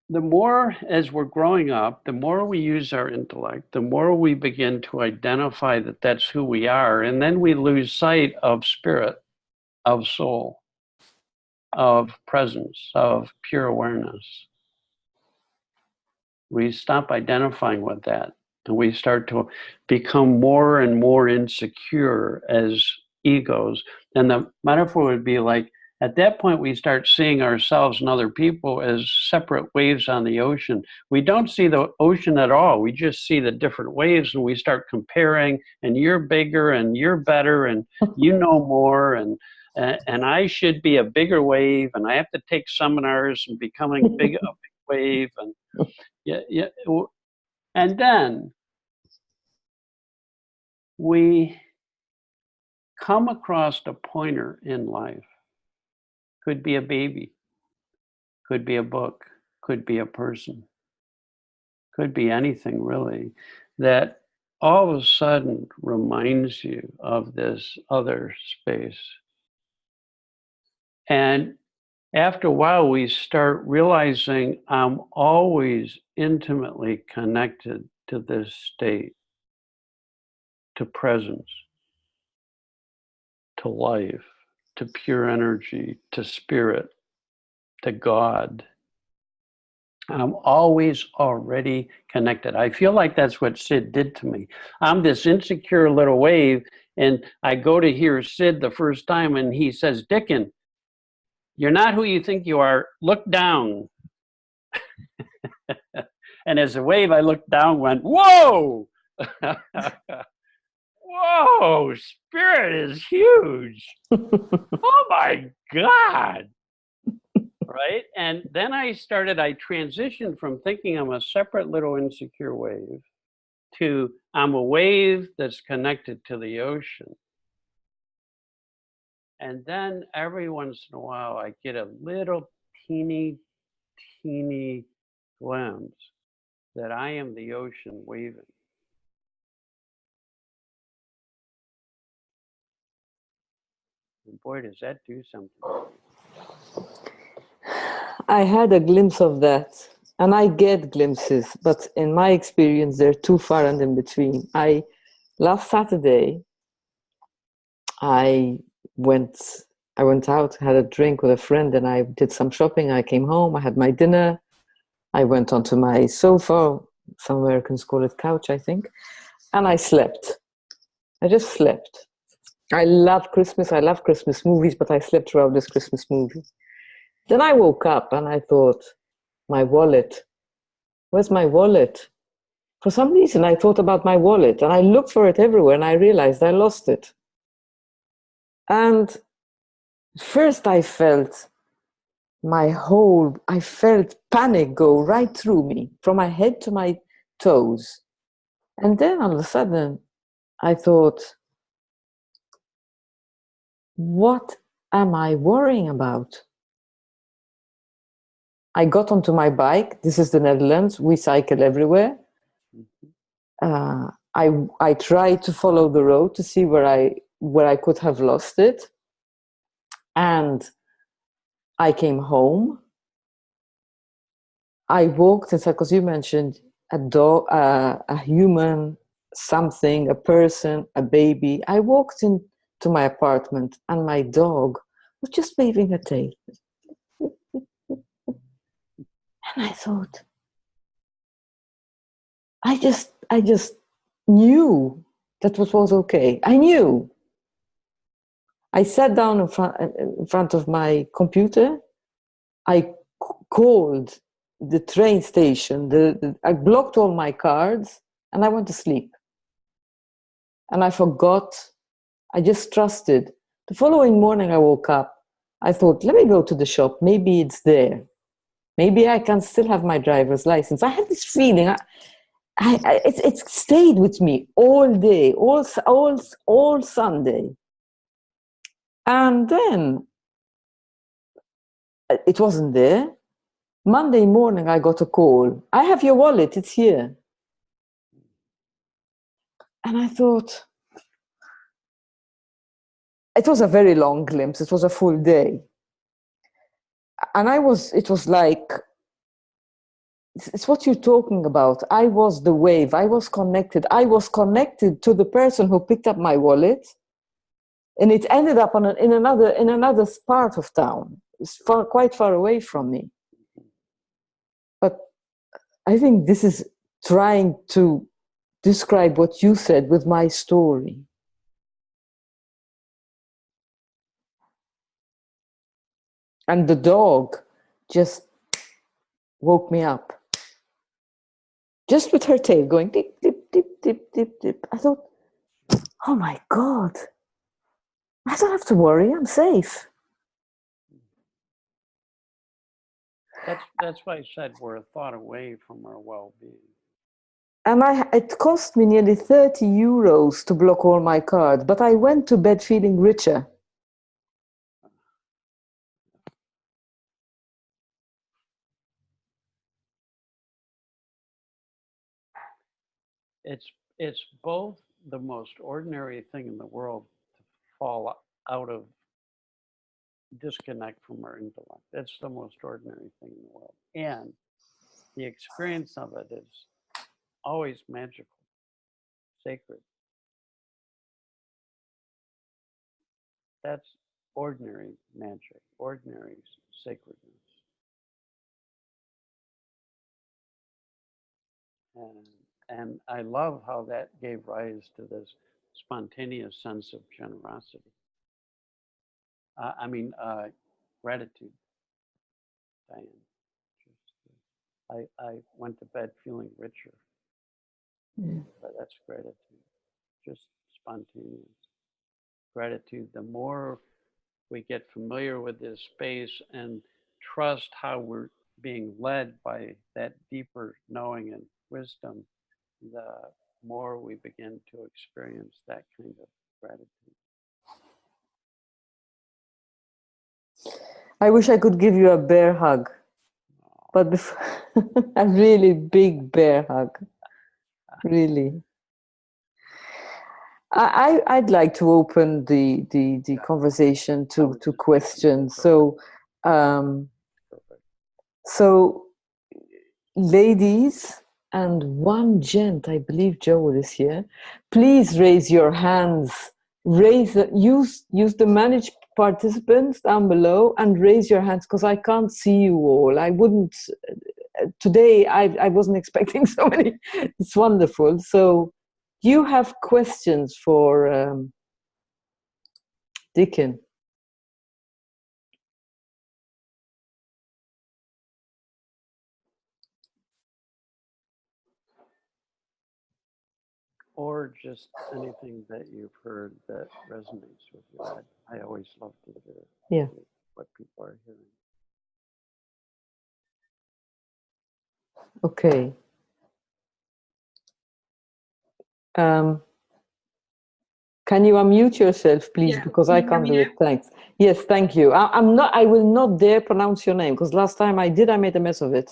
the more as we're growing up, the more we use our intellect, the more we begin to identify that that's who we are. And then we lose sight of spirit, of soul, of presence, of pure awareness. We stop identifying with that. And we start to become more and more insecure as egos. And the metaphor would be like, at that point, we start seeing ourselves and other people as separate waves on the ocean. We don't see the ocean at all. We just see the different waves, and we start comparing, and you're bigger, and you're better, and you know more, and I should be a bigger wave, and I have to take seminars and becoming a big wave. And yeah. And then we come across a pointer in life. Could be a baby, could be a book, could be a person, could be anything really, that all of a sudden reminds you of this other space. And after a while, we start realizing I'm always intimately connected to this state, to presence, to life, to pure energy, to spirit, to God. I'm always already connected. I feel like that's what Sid did to me. I'm this insecure little wave, and I go to hear Sid the first time, and he says, Dicken, you're not who you think you are. Look down. And as a wave, I looked down, went, whoa! Whoa, spirit is huge. Oh my God. Right? And then I transitioned from thinking I'm a separate little insecure wave to I'm a wave that's connected to the ocean. And then every once in a while, I get a little teeny glimpse that I am the ocean waving. And boy, does that do something. I had a glimpse of that, and I get glimpses, but in my experience, they're too far and in between. Last Saturday, I went out, had a drink with a friend, and I did some shopping. I came home, I had my dinner. I went onto my sofa, some Americans call it couch, I think, and I slept. I just slept. I love Christmas. I love Christmas movies, but I slept throughout this Christmas movie. Then I woke up and I thought, my wallet. Where's my wallet? For some reason, I thought about my wallet, and I looked for it everywhere, and I realized I lost it. And first I felt panic go right through me, from my head to my toes. And then all of a sudden, I thought, what am I worrying about? I got onto my bike. This is the Netherlands. We cycle everywhere. I tried to follow the road to see where I could have lost it. And I came home. I walked inside, because you mentioned a dog, a human, something, a person, a baby. I walked into to my apartment, and my dog was just waving her tail. And I thought, I just knew that was okay. I knew. I sat down in front of my computer. I called the train station. I blocked all my cards, and I went to sleep. And I forgot. I just trusted. The following morning, I woke up. I thought, let me go to the shop. Maybe it's there. Maybe I can still have my driver's license. I had this feeling. It stayed with me all day, all Sunday. And then it wasn't there. Monday morning, I got a call. I have your wallet, it's here. And I thought, it was a very long glimpse. It was a full day. And it was like, it's what you're talking about. I was the wave. I was connected. I was connected to the person who picked up my wallet. And it ended up in another part of town. It's quite far away from me. But I think this is trying to describe what you said with my story. And the dog just woke me up. Just with her tail going dip, dip, dip, dip, dip, dip. I thought, oh my God, I don't have to worry, I'm safe. That's why I said we're a thought away from our well-being. And it cost me nearly 30 euros to block all my cards, but I went to bed feeling richer. It's both the most ordinary thing in the world to fall out of disconnect from our intellect. That's the most ordinary thing in the world. And the experience of it is always magical, sacred. That's ordinary magic, ordinary sacredness. And I love how that gave rise to this spontaneous sense of generosity. Gratitude, Diane. I went to bed feeling richer. But that's gratitude, just spontaneous gratitude. The more we get familiar with this space and trust how we're being led by that deeper knowing and wisdom, the more we begin to experience that kind of gratitude. I wish I could give you a bear hug, but a really big bear hug, really. I'd like to open the conversation to questions. So, so ladies and one gent, I believe Joel is here. Please raise your hands. Use the managed participants down below and raise your hands, because I can't see you all. I wouldn't today. I wasn't expecting so many. It's wonderful. So, you have questions for Dicken? Or just anything that you've heard that resonates with you. I always love to hear what people are hearing. Okay. Can you unmute yourself, please? Yeah. Because I can't do it. Thanks. Yes, thank you. I will not dare pronounce your name, because last time I did, I made a mess of it.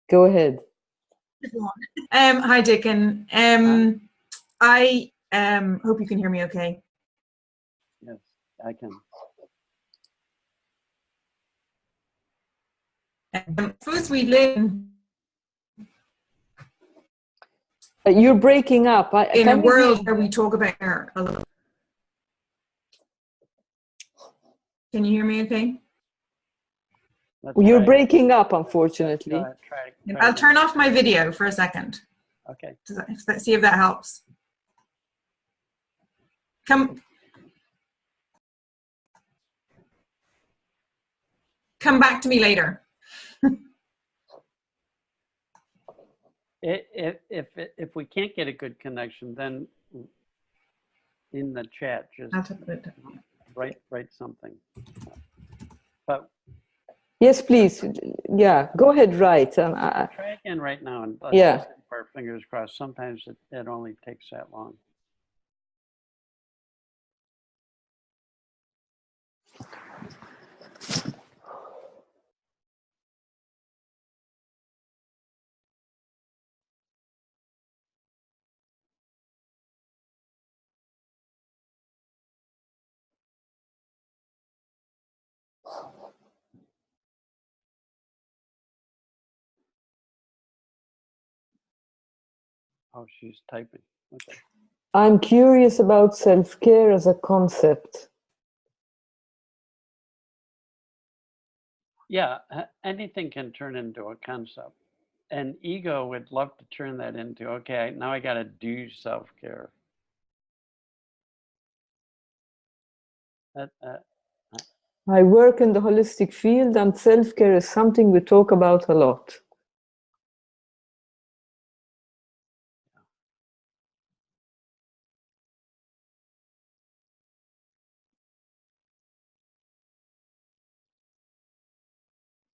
Go ahead. Hi, Dicken. I hope you can hear me okay. Yes, I can. Suppose we live You're breaking up. In a Can you world hear? where we talk about air a lot. Can you hear me okay? You're Try. breaking up, unfortunately. Try I'll again. turn off my video for a second. Okay. See if that helps. Come back to me later. If we can't get a good connection, then in the chat, just write something. But Yes, please. Yeah, go ahead, write. try again right now, and let's Yeah. just keep our fingers crossed. Sometimes it only takes that long. Oh, she's typing. Okay. I'm curious about self-care as a concept. Yeah, anything can turn into a concept. And ego would love to turn that into, okay, now I got to do self-care. I work in the holistic field, and self-care is something we talk about a lot.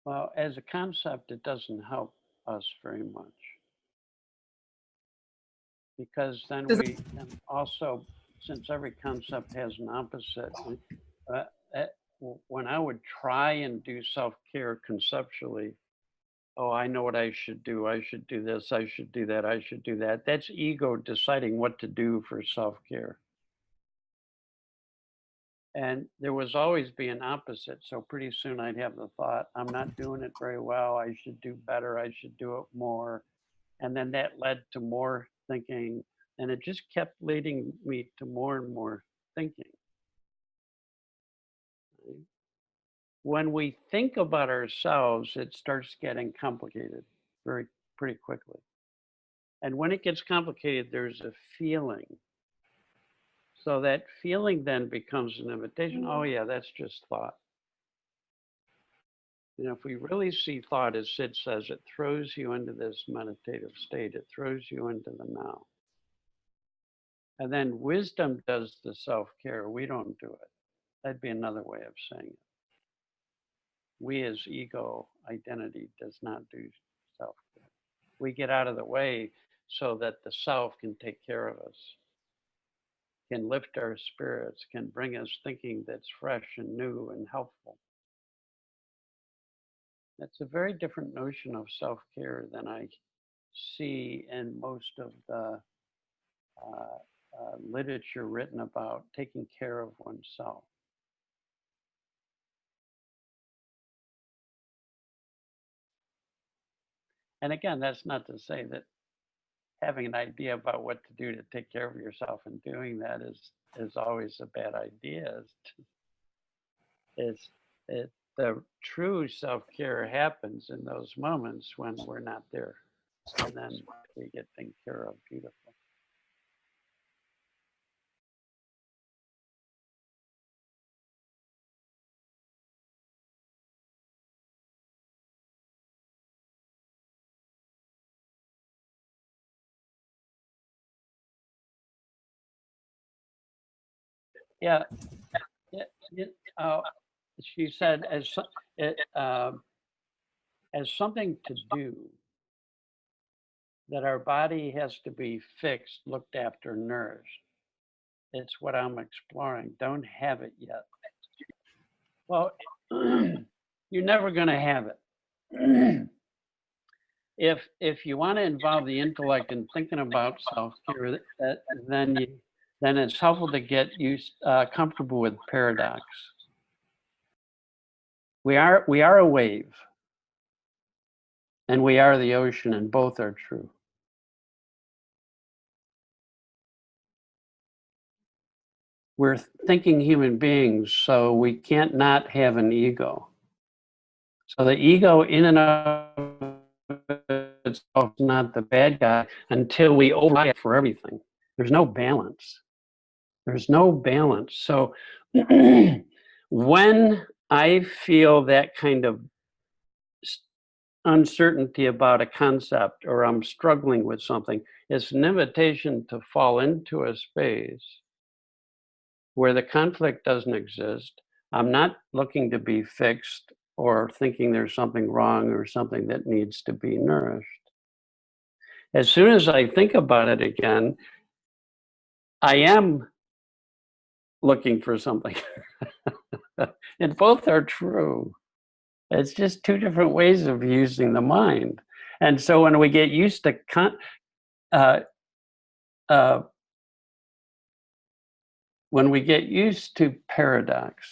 Well, as a concept, it doesn't help us very much. Because then we can also, since every concept has an opposite, when I would try and do self-care conceptually, oh, I know what I should do. I should do this. I should do that. I should do that. That's ego deciding what to do for self-care. And there was always be an opposite. So pretty soon I'd have the thought, I'm not doing it very well. I should do better. I should do it more. And then that led to more thinking. And it just kept leading me to more and more thinking. When we think about ourselves, it starts getting complicated pretty quickly. And when it gets complicated, there's a feeling. So that feeling then becomes an invitation. Oh yeah, that's just thought. And if we really see thought, as Sid says, it throws you into this meditative state. It throws you into the now. And then wisdom does the self-care. We don't do it. That'd be another way of saying it. We as ego identity does not do self-care. We get out of the way so that the self can take care of us, can lift our spirits, can bring us thinking that's fresh and new and helpful. That's a very different notion of self-care than I see in most of the literature written about taking care of oneself. And again, that's not to say that having an idea about what to do to take care of yourself and doing that is always a bad idea. The true self-care happens in those moments when we're not there, and then we get taken care of beautifully. Yeah, she said as something to do, that our body has to be fixed, looked after, nourished. It's what I'm exploring. Don't have it yet. Well, you're never going to have it. If you want to involve the intellect in thinking about self-care, then it's helpful to get comfortable with paradox. We are a wave, and we are the ocean, and both are true. we're thinking human beings, so we can't not have an ego. So the ego in and of itself is not the bad guy until we override it for everything. There's no balance. There's no balance. So when I feel that kind of uncertainty about a concept, or I'm struggling with something, it's an invitation to fall into a space where the conflict doesn't exist. I'm not looking to be fixed or thinking there's something wrong or something that needs to be nourished. As soon as I think about it again, I am looking for something. And both are true. It's just two different ways of using the mind. And so when we get used to when we get used to paradox,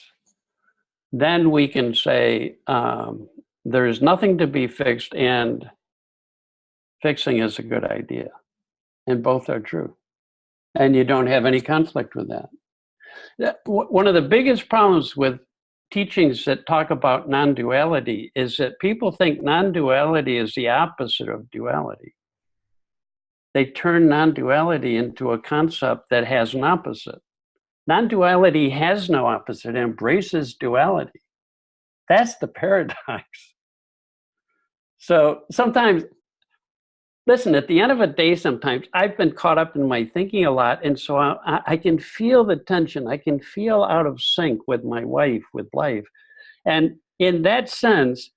then we can say there's nothing to be fixed and fixing is a good idea. And both are true. And you don't have any conflict with that. One of the biggest problems with teachings that talk about non-duality is that people think non-duality is the opposite of duality. They turn non-duality into a concept that has an opposite. Non-duality has no opposite, it embraces duality. That's the paradox. So sometimes, listen, at the end of a day, sometimes I've been caught up in my thinking a lot, and so I can feel the tension. I can feel out of sync with my wife, with life. And in that sense,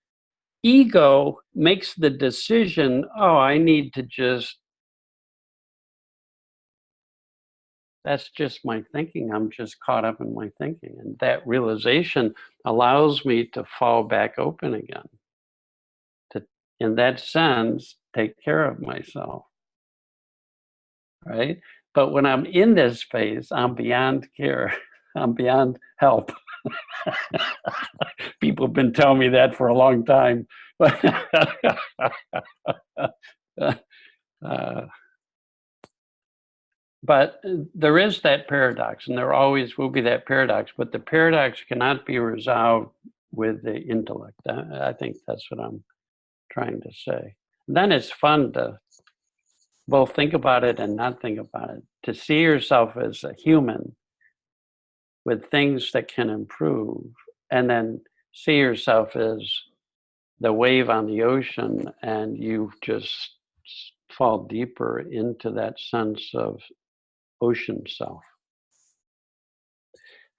ego makes the decision, oh, I need to just, that's just my thinking. I'm just caught up in my thinking. And that realization allows me to fall back open again. To, in that sense, take care of myself. Right? But when I'm in this space, I'm beyond care. I'm beyond help. People have been telling me that for a long time. But there is that paradox, and there always will be that paradox, but the paradox cannot be resolved with the intellect. I think that's what I'm trying to say. And then it's fun to both think about it and not think about it, to see yourself as a human with things that can improve, and then see yourself as the wave on the ocean, and you just fall deeper into that sense of ocean self.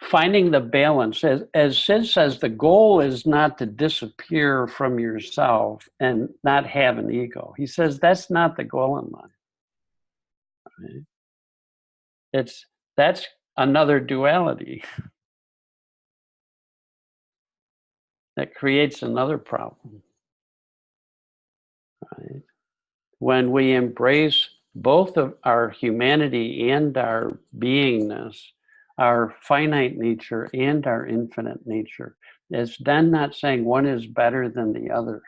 Finding the balance, as Sid says, the goal is not to disappear from yourself and not have an ego. He says that's not the goal in life. Right? That's another duality that creates another problem. Right? When we embrace both of our humanity and our beingness, our finite nature and our infinite nature, it's then not saying one is better than the other.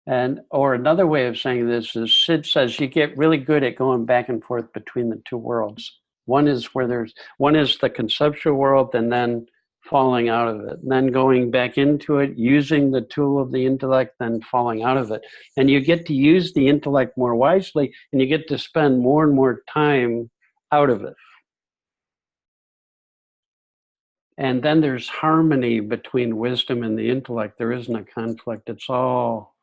And, or another way of saying this is, Sid says you get really good at going back and forth between the two worlds. One is one is the conceptual world, and then falling out of it, and then going back into it, using the tool of the intellect, then falling out of it. And you get to use the intellect more wisely, and you get to spend more and more time out of it. And then there's harmony between wisdom and the intellect. There isn't a conflict. It's all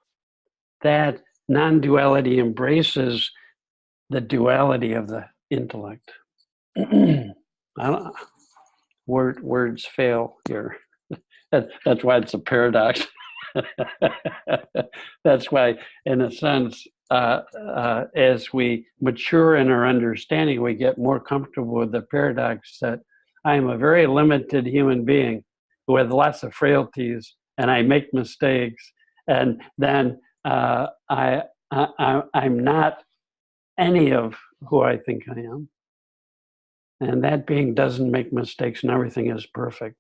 that non-duality embraces the duality of the intellect. Words fail here. That's why it's a paradox. That's why, in a sense, as we mature in our understanding, we get more comfortable with the paradox that I am a very limited human being with lots of frailties, and I make mistakes, and then I'm not any of who I think I am. And that being doesn't make mistakes, and everything is perfect.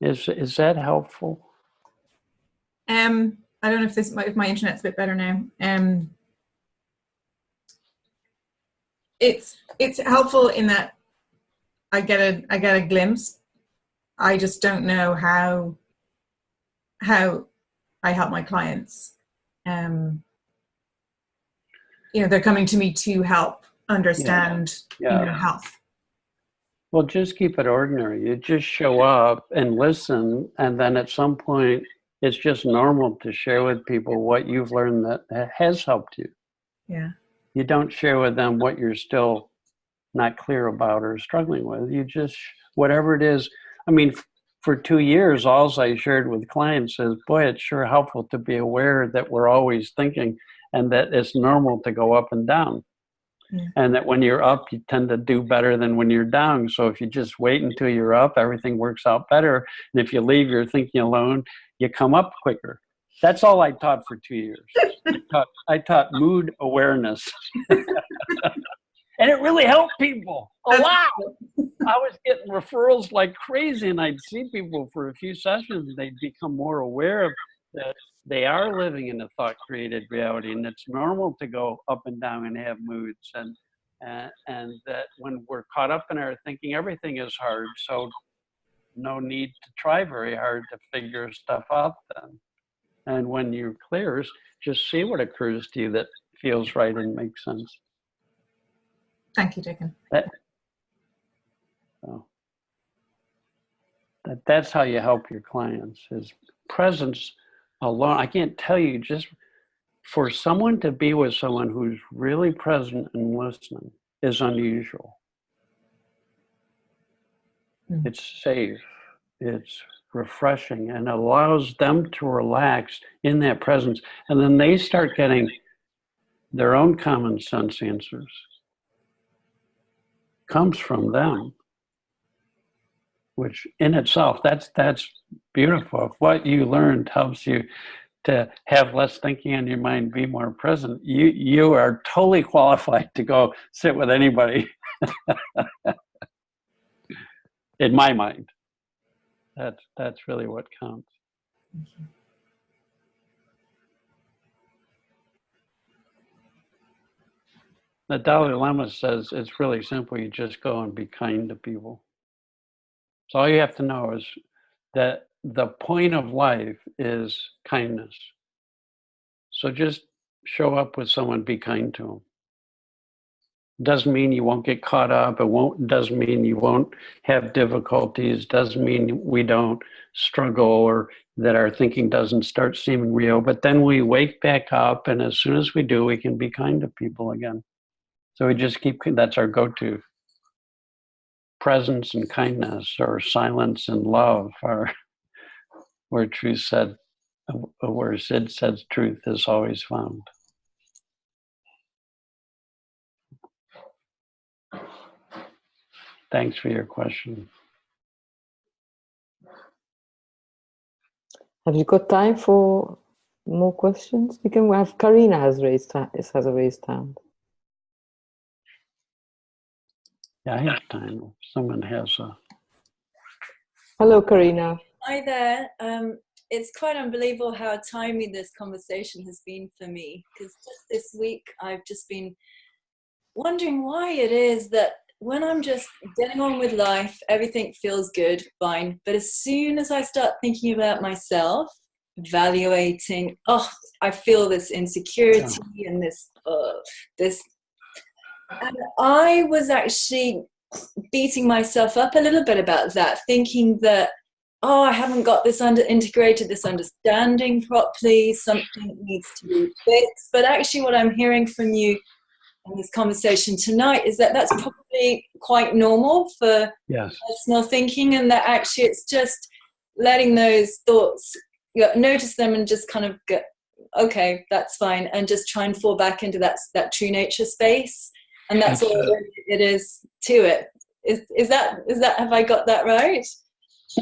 Is that helpful? I don't know if my internet's a bit better now. It's helpful in that I get a glimpse. I just don't know how I help my clients. They're coming to me to help understand, health. Well, just keep it ordinary. You just show up and listen, and then at some point, it's just normal to share with people what you've learned that has helped you. Yeah. You don't share with them what you're still not clear about or struggling with. You just, whatever it is. I mean, for 2 years, all I shared with clients is, boy, it's sure helpful to be aware that we're always thinking and that it's normal to go up and down. Yeah. And that when you're up, you tend to do better than when you're down. So if you just wait until you're up, everything works out better. And if you leave your thinking alone, you come up quicker. That's all I taught for 2 years. I taught mood awareness. And it really helped people a lot. I was getting referrals like crazy, and I'd see people for a few sessions. They'd become more aware of that they are living in a thought-created reality, and it's normal to go up and down and have moods, and that when we're caught up in our thinking, everything is hard, so no need to try very hard to figure stuff out then. And when you're clear, just see what occurs to you that feels right and makes sense. Thank you, Dicken. That's how you help your clients, is presence alone. I can't tell you, just for someone to be with someone who's really present and listening is unusual. Mm-hmm. It's safe, it's refreshing, and allows them to relax in that presence. And then they start getting their own common sense answers. Comes from them, which in itself, that's beautiful. If what you learned helps you to have less thinking on your mind, be more present, you are totally qualified to go sit with anybody. In my mind, that's really what counts. The Dalai Lama says it's really simple. You just go and be kind to people. So all you have to know is that the point of life is kindness. So just show up with someone, be kind to them. Doesn't mean you won't get caught up. Doesn't mean you won't have difficulties. Doesn't mean we don't struggle or that our thinking doesn't start seeming real. But then we wake back up, and as soon as we do, we can be kind to people again. So we just that's our go-to. Presence and kindness, or silence and love, are where truth said, where Sid says truth is always found. Thanks for your question. Have you got time for more questions? We can have Karina has a raised hand. Yeah, I have time. Someone has a. Hello, Karina. Hi there. It's quite unbelievable how timely this conversation has been for me, because just this week I've just been wondering why it is that when I'm just getting on with life, everything feels good, fine. But as soon as I start thinking about myself, evaluating, I feel this insecurity and this. And I was actually beating myself up a little bit about that, thinking that, I haven't got this integrated, this understanding properly, something needs to be fixed. But actually what I'm hearing from you in this conversation tonight is that that's probably quite normal for personal thinking, and that actually it's just letting those thoughts, notice them and just kind of go, okay, that's fine, and just try and fall back into that true nature space. And that's all it is to it. Is that, have I got that right?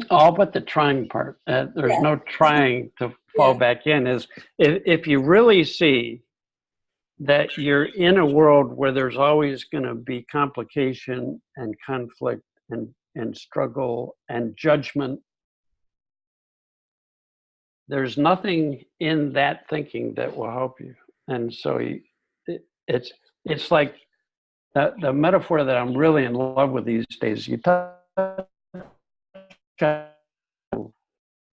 All but the trying part. There's no trying to fall back in. Is if you really see that you're in a world where there's always going to be complication and conflict and struggle and judgment, there's nothing in that thinking that will help you. And so it's like the metaphor that I'm really in love with these days. You touch,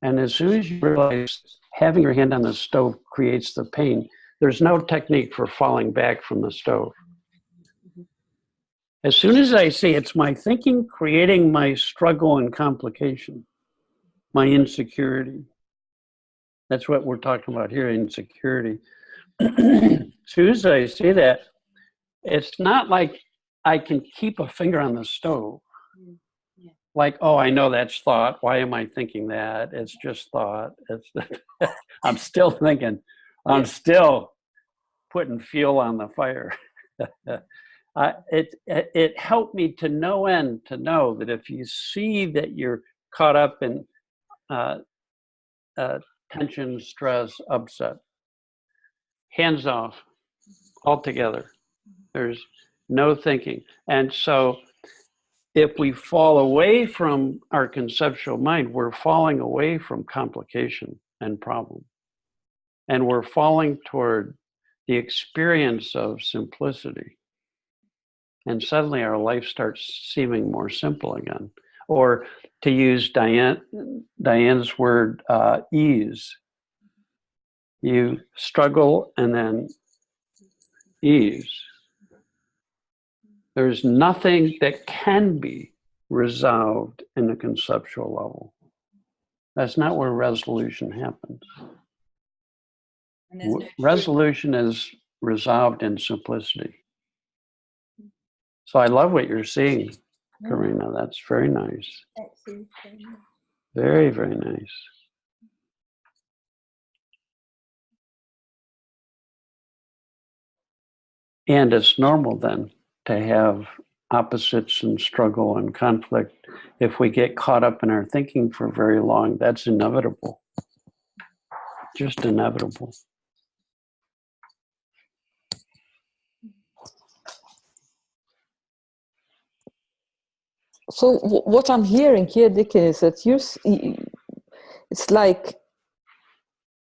and as soon as you realize having your hand on the stove creates the pain, there's no technique for falling back from the stove. As soon as I say it's my thinking creating my struggle and complication, my insecurity. That's what we're talking about here, insecurity. As soon as I say that, it's not like I can keep a finger on the stove. Yeah. Like, oh, I know that's thought. Why am I thinking that? It's just thought. I'm still thinking. I'm still putting fuel on the fire. It helped me to no end to know that if you see that you're caught up in tension, stress, upset, hands off altogether. There's no thinking. And so if we fall away from our conceptual mind, we're falling away from complication and problem. And we're falling toward the experience of simplicity. And suddenly our life starts seeming more simple again. Or to use Diane's word, ease. You struggle and then ease. There's nothing that can be resolved in a conceptual level. That's not where resolution happens. Resolution is resolved in simplicity. So I love what you're seeing, Karina. That's very nice. Very, very nice. And it's normal then to have opposites and struggle and conflict. If we get caught up in our thinking for very long, that's inevitable. Just inevitable. So what I'm hearing here, Dicken, is that it's like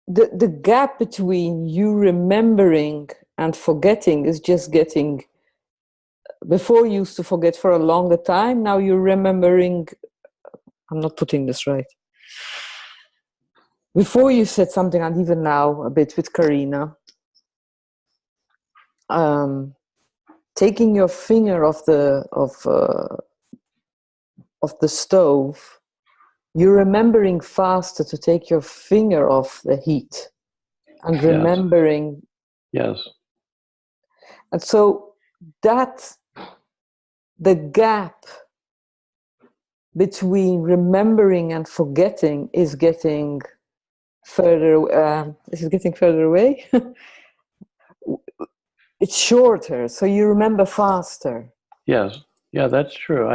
the gap between you remembering and forgetting is just getting. Before you used to forget for a longer time, now you're remembering. I'm not putting this right. Before you said something, and even now a bit with Karina, taking your finger off the stove, you're remembering faster to take your finger off the heat, and remembering. Yes. And so that the gap between remembering and forgetting is getting further. Is it getting further away? It's shorter, so you remember faster. Yes. Yeah, that's true.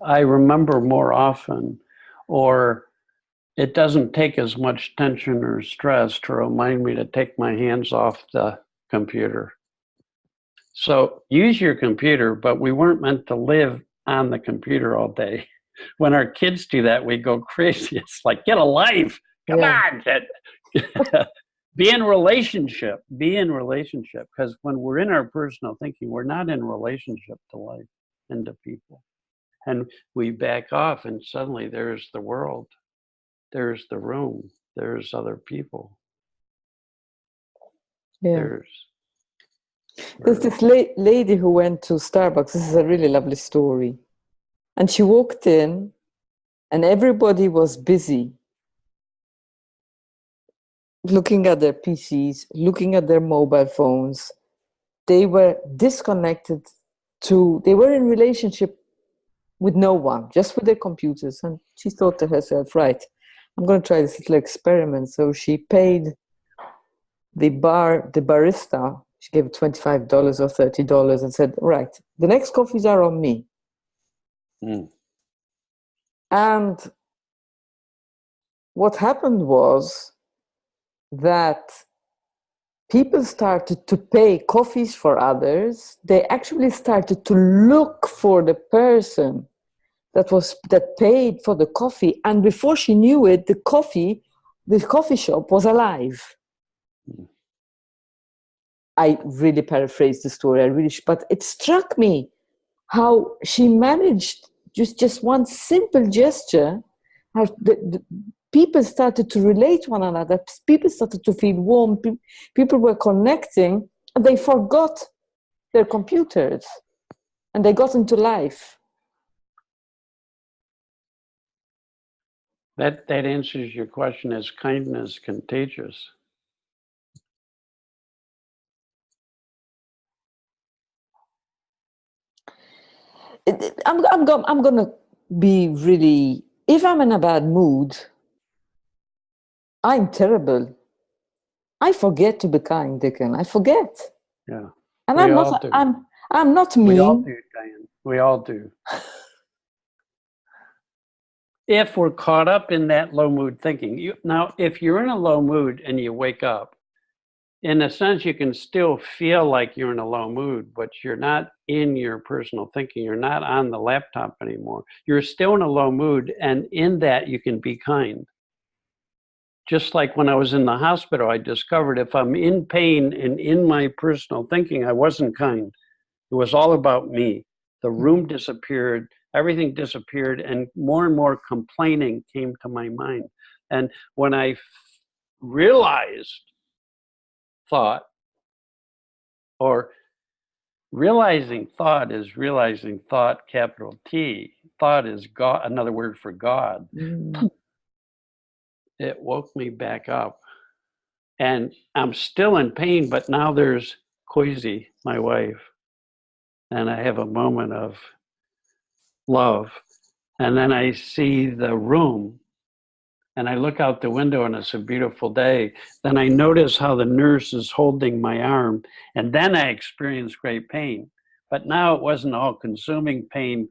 I remember more often, or it doesn't take as much tension or stress to remind me to take my hands off the computer. So use your computer, but we weren't meant to live on the computer all day. When our kids do that, we go crazy. It's like, get a life. Come on. Be in relationship. Be in relationship. Because when we're in our personal thinking, we're not in relationship to life and to people. And we back off, and suddenly there's the world. There's the room. There's other people. Yeah. There's this lady who went to Starbucks. This is a really lovely story. And she walked in, and everybody was busy looking at their PCs, looking at their mobile phones. They were disconnected they were in relationship with no one, just with their computers. And she thought to herself, right, I'm going to try this little experiment. So she paid the barista, she gave $25 or $30 and said, right, the next coffees are on me. And what happened was that people started to pay coffees for others. They actually started to look for the person that paid for the coffee. And before she knew it, the coffee the coffee shop was alive. I really paraphrased the story, but it struck me how she managed just one simple gesture, how the people started to relate to one another, people started to feel warm, people were connecting, and they forgot their computers, and they got into life. That answers your question, is kindness contagious? I'm going to be really, if I'm in a bad mood, I'm terrible. I forget to be kind, Dicken. I forget. Yeah. And We all do. I'm not mean. We all do, Diane. We all do. If we're caught up in that low mood thinking. Now, if you're in a low mood and you wake up, in a sense, you can still feel like you're in a low mood, but you're not in your personal thinking. You're not on the laptop anymore. You're still in a low mood, and in that, you can be kind. Just like when I was in the hospital, I discovered if I'm in pain and in my personal thinking, I wasn't kind. It was all about me. The room disappeared, everything disappeared, and more complaining came to my mind. And when I realized thought, or realizing thought is realizing thought, capital T. Thought is God, another word for God. It woke me back up. And I'm still in pain, but now there's Koizi, my wife. And I have a moment of love. And then I see the room, and I look out the window, and it's a beautiful day. Then I notice how the nurse is holding my arm, and then I experience great pain. But now it wasn't all consuming pain,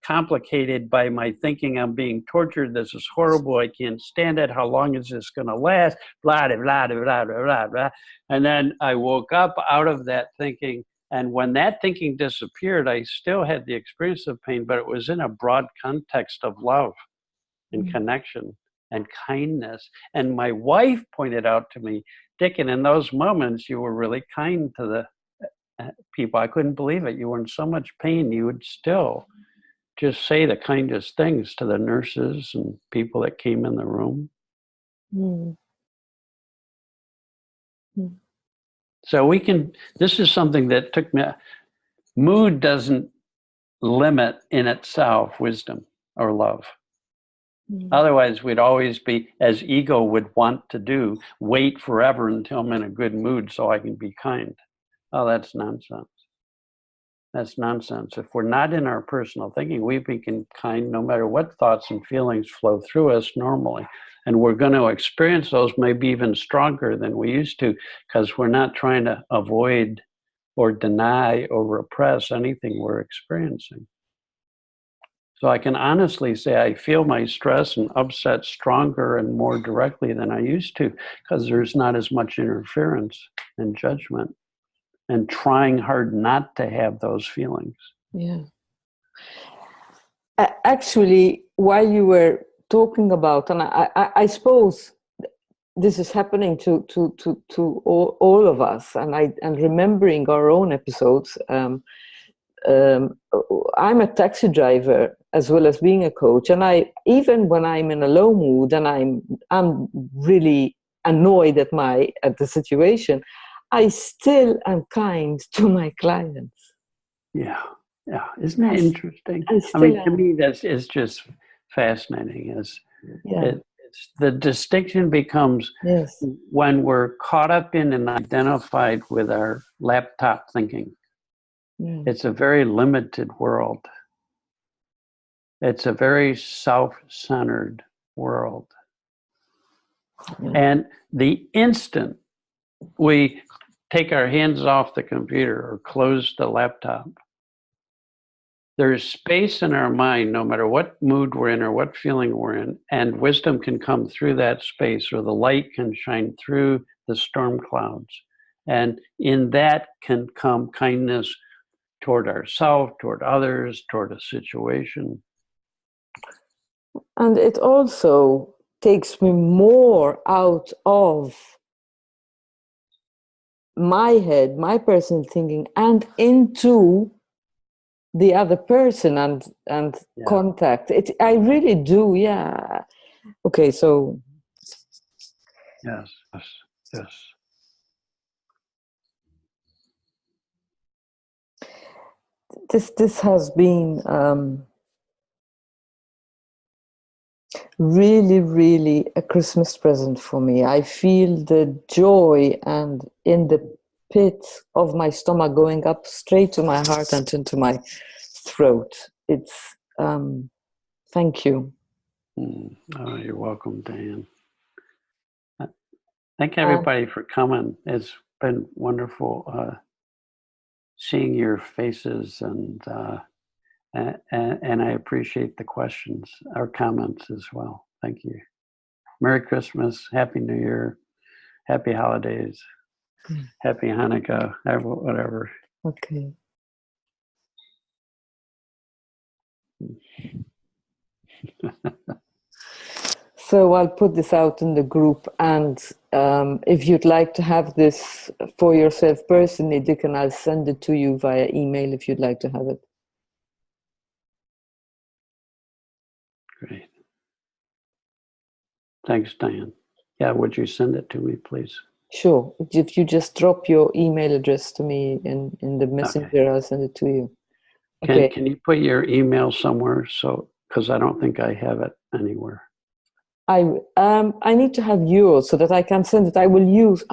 complicated by my thinking I'm being tortured. This is horrible. I can't stand it. How long is this going to last? Blah, blah, blah, blah, blah, blah, blah. And then I woke up out of that thinking. And when that thinking disappeared, I still had the experience of pain, but it was in a broad context of love and connection and kindness. And my wife pointed out to me, Dicken, in those moments, you were really kind to the people. I couldn't believe it. You were in so much pain. You would still just say the kindest things to the nurses and people that came in the room. So we can, this is something that took me, mood doesn't limit in itself wisdom or love. Otherwise, we'd always be, as ego would want to do, wait forever until I'm in a good mood so I can be kind. Oh, that's nonsense. That's nonsense. If we're not in our personal thinking, we become kind no matter what thoughts and feelings flow through us normally. And we're going to experience those maybe even stronger than we used to, because we're not trying to avoid or deny or repress anything we're experiencing. So I can honestly say I feel my stress and upset stronger and more directly than I used to, because there's not as much interference and judgment and trying hard not to have those feelings. Yeah. Actually, while you were talking about, and I suppose this is happening to all of us, and remembering our own episodes. I'm a taxi driver as well as being a coach, and even when I'm in a low mood and I'm really annoyed at the situation, I still am kind to my clients. Yeah, isn't that interesting? I mean, to me, is just fascinating. It's the distinction becomes when we're caught up in and identified with our laptop thinking. It's a very limited world. It's a very self-centered world. And the instant we take our hands off the computer or close the laptop, there's space in our mind, no matter what mood we're in or what feeling we're in, and wisdom can come through that space, or the light can shine through the storm clouds. And in that can come kindness toward ourselves, toward others, toward a situation. And it also takes me more out of my head, my personal thinking, and into the other person and Yeah. contact. I really do, yeah. Okay, so Yes. Yes. Yes. this has been really, really a Christmas present for me. I feel the joy and in the pit of my stomach going up straight to my heart and into my throat. It's thank you. Oh, you're welcome, Diane. Thank everybody for coming. It's been wonderful seeing your faces, and I appreciate the questions, our comments as well. Thank you. Merry Christmas, Happy New Year, Happy Holidays, Happy Hanukkah, whatever. Okay. So I'll put this out in the group, and if you'd like to have this for yourself personally, Dicken, I'll send it to you via email if you'd like to have it. Great. Thanks, Diane. Yeah, would you send it to me, please? Sure. If you just drop your email address to me in the messenger, okay. I'll send it to you. Okay. Can you put your email somewhere? So, because I don't think I have it anywhere. I need to have yours so that I can send it. I will use.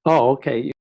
Oh, okay.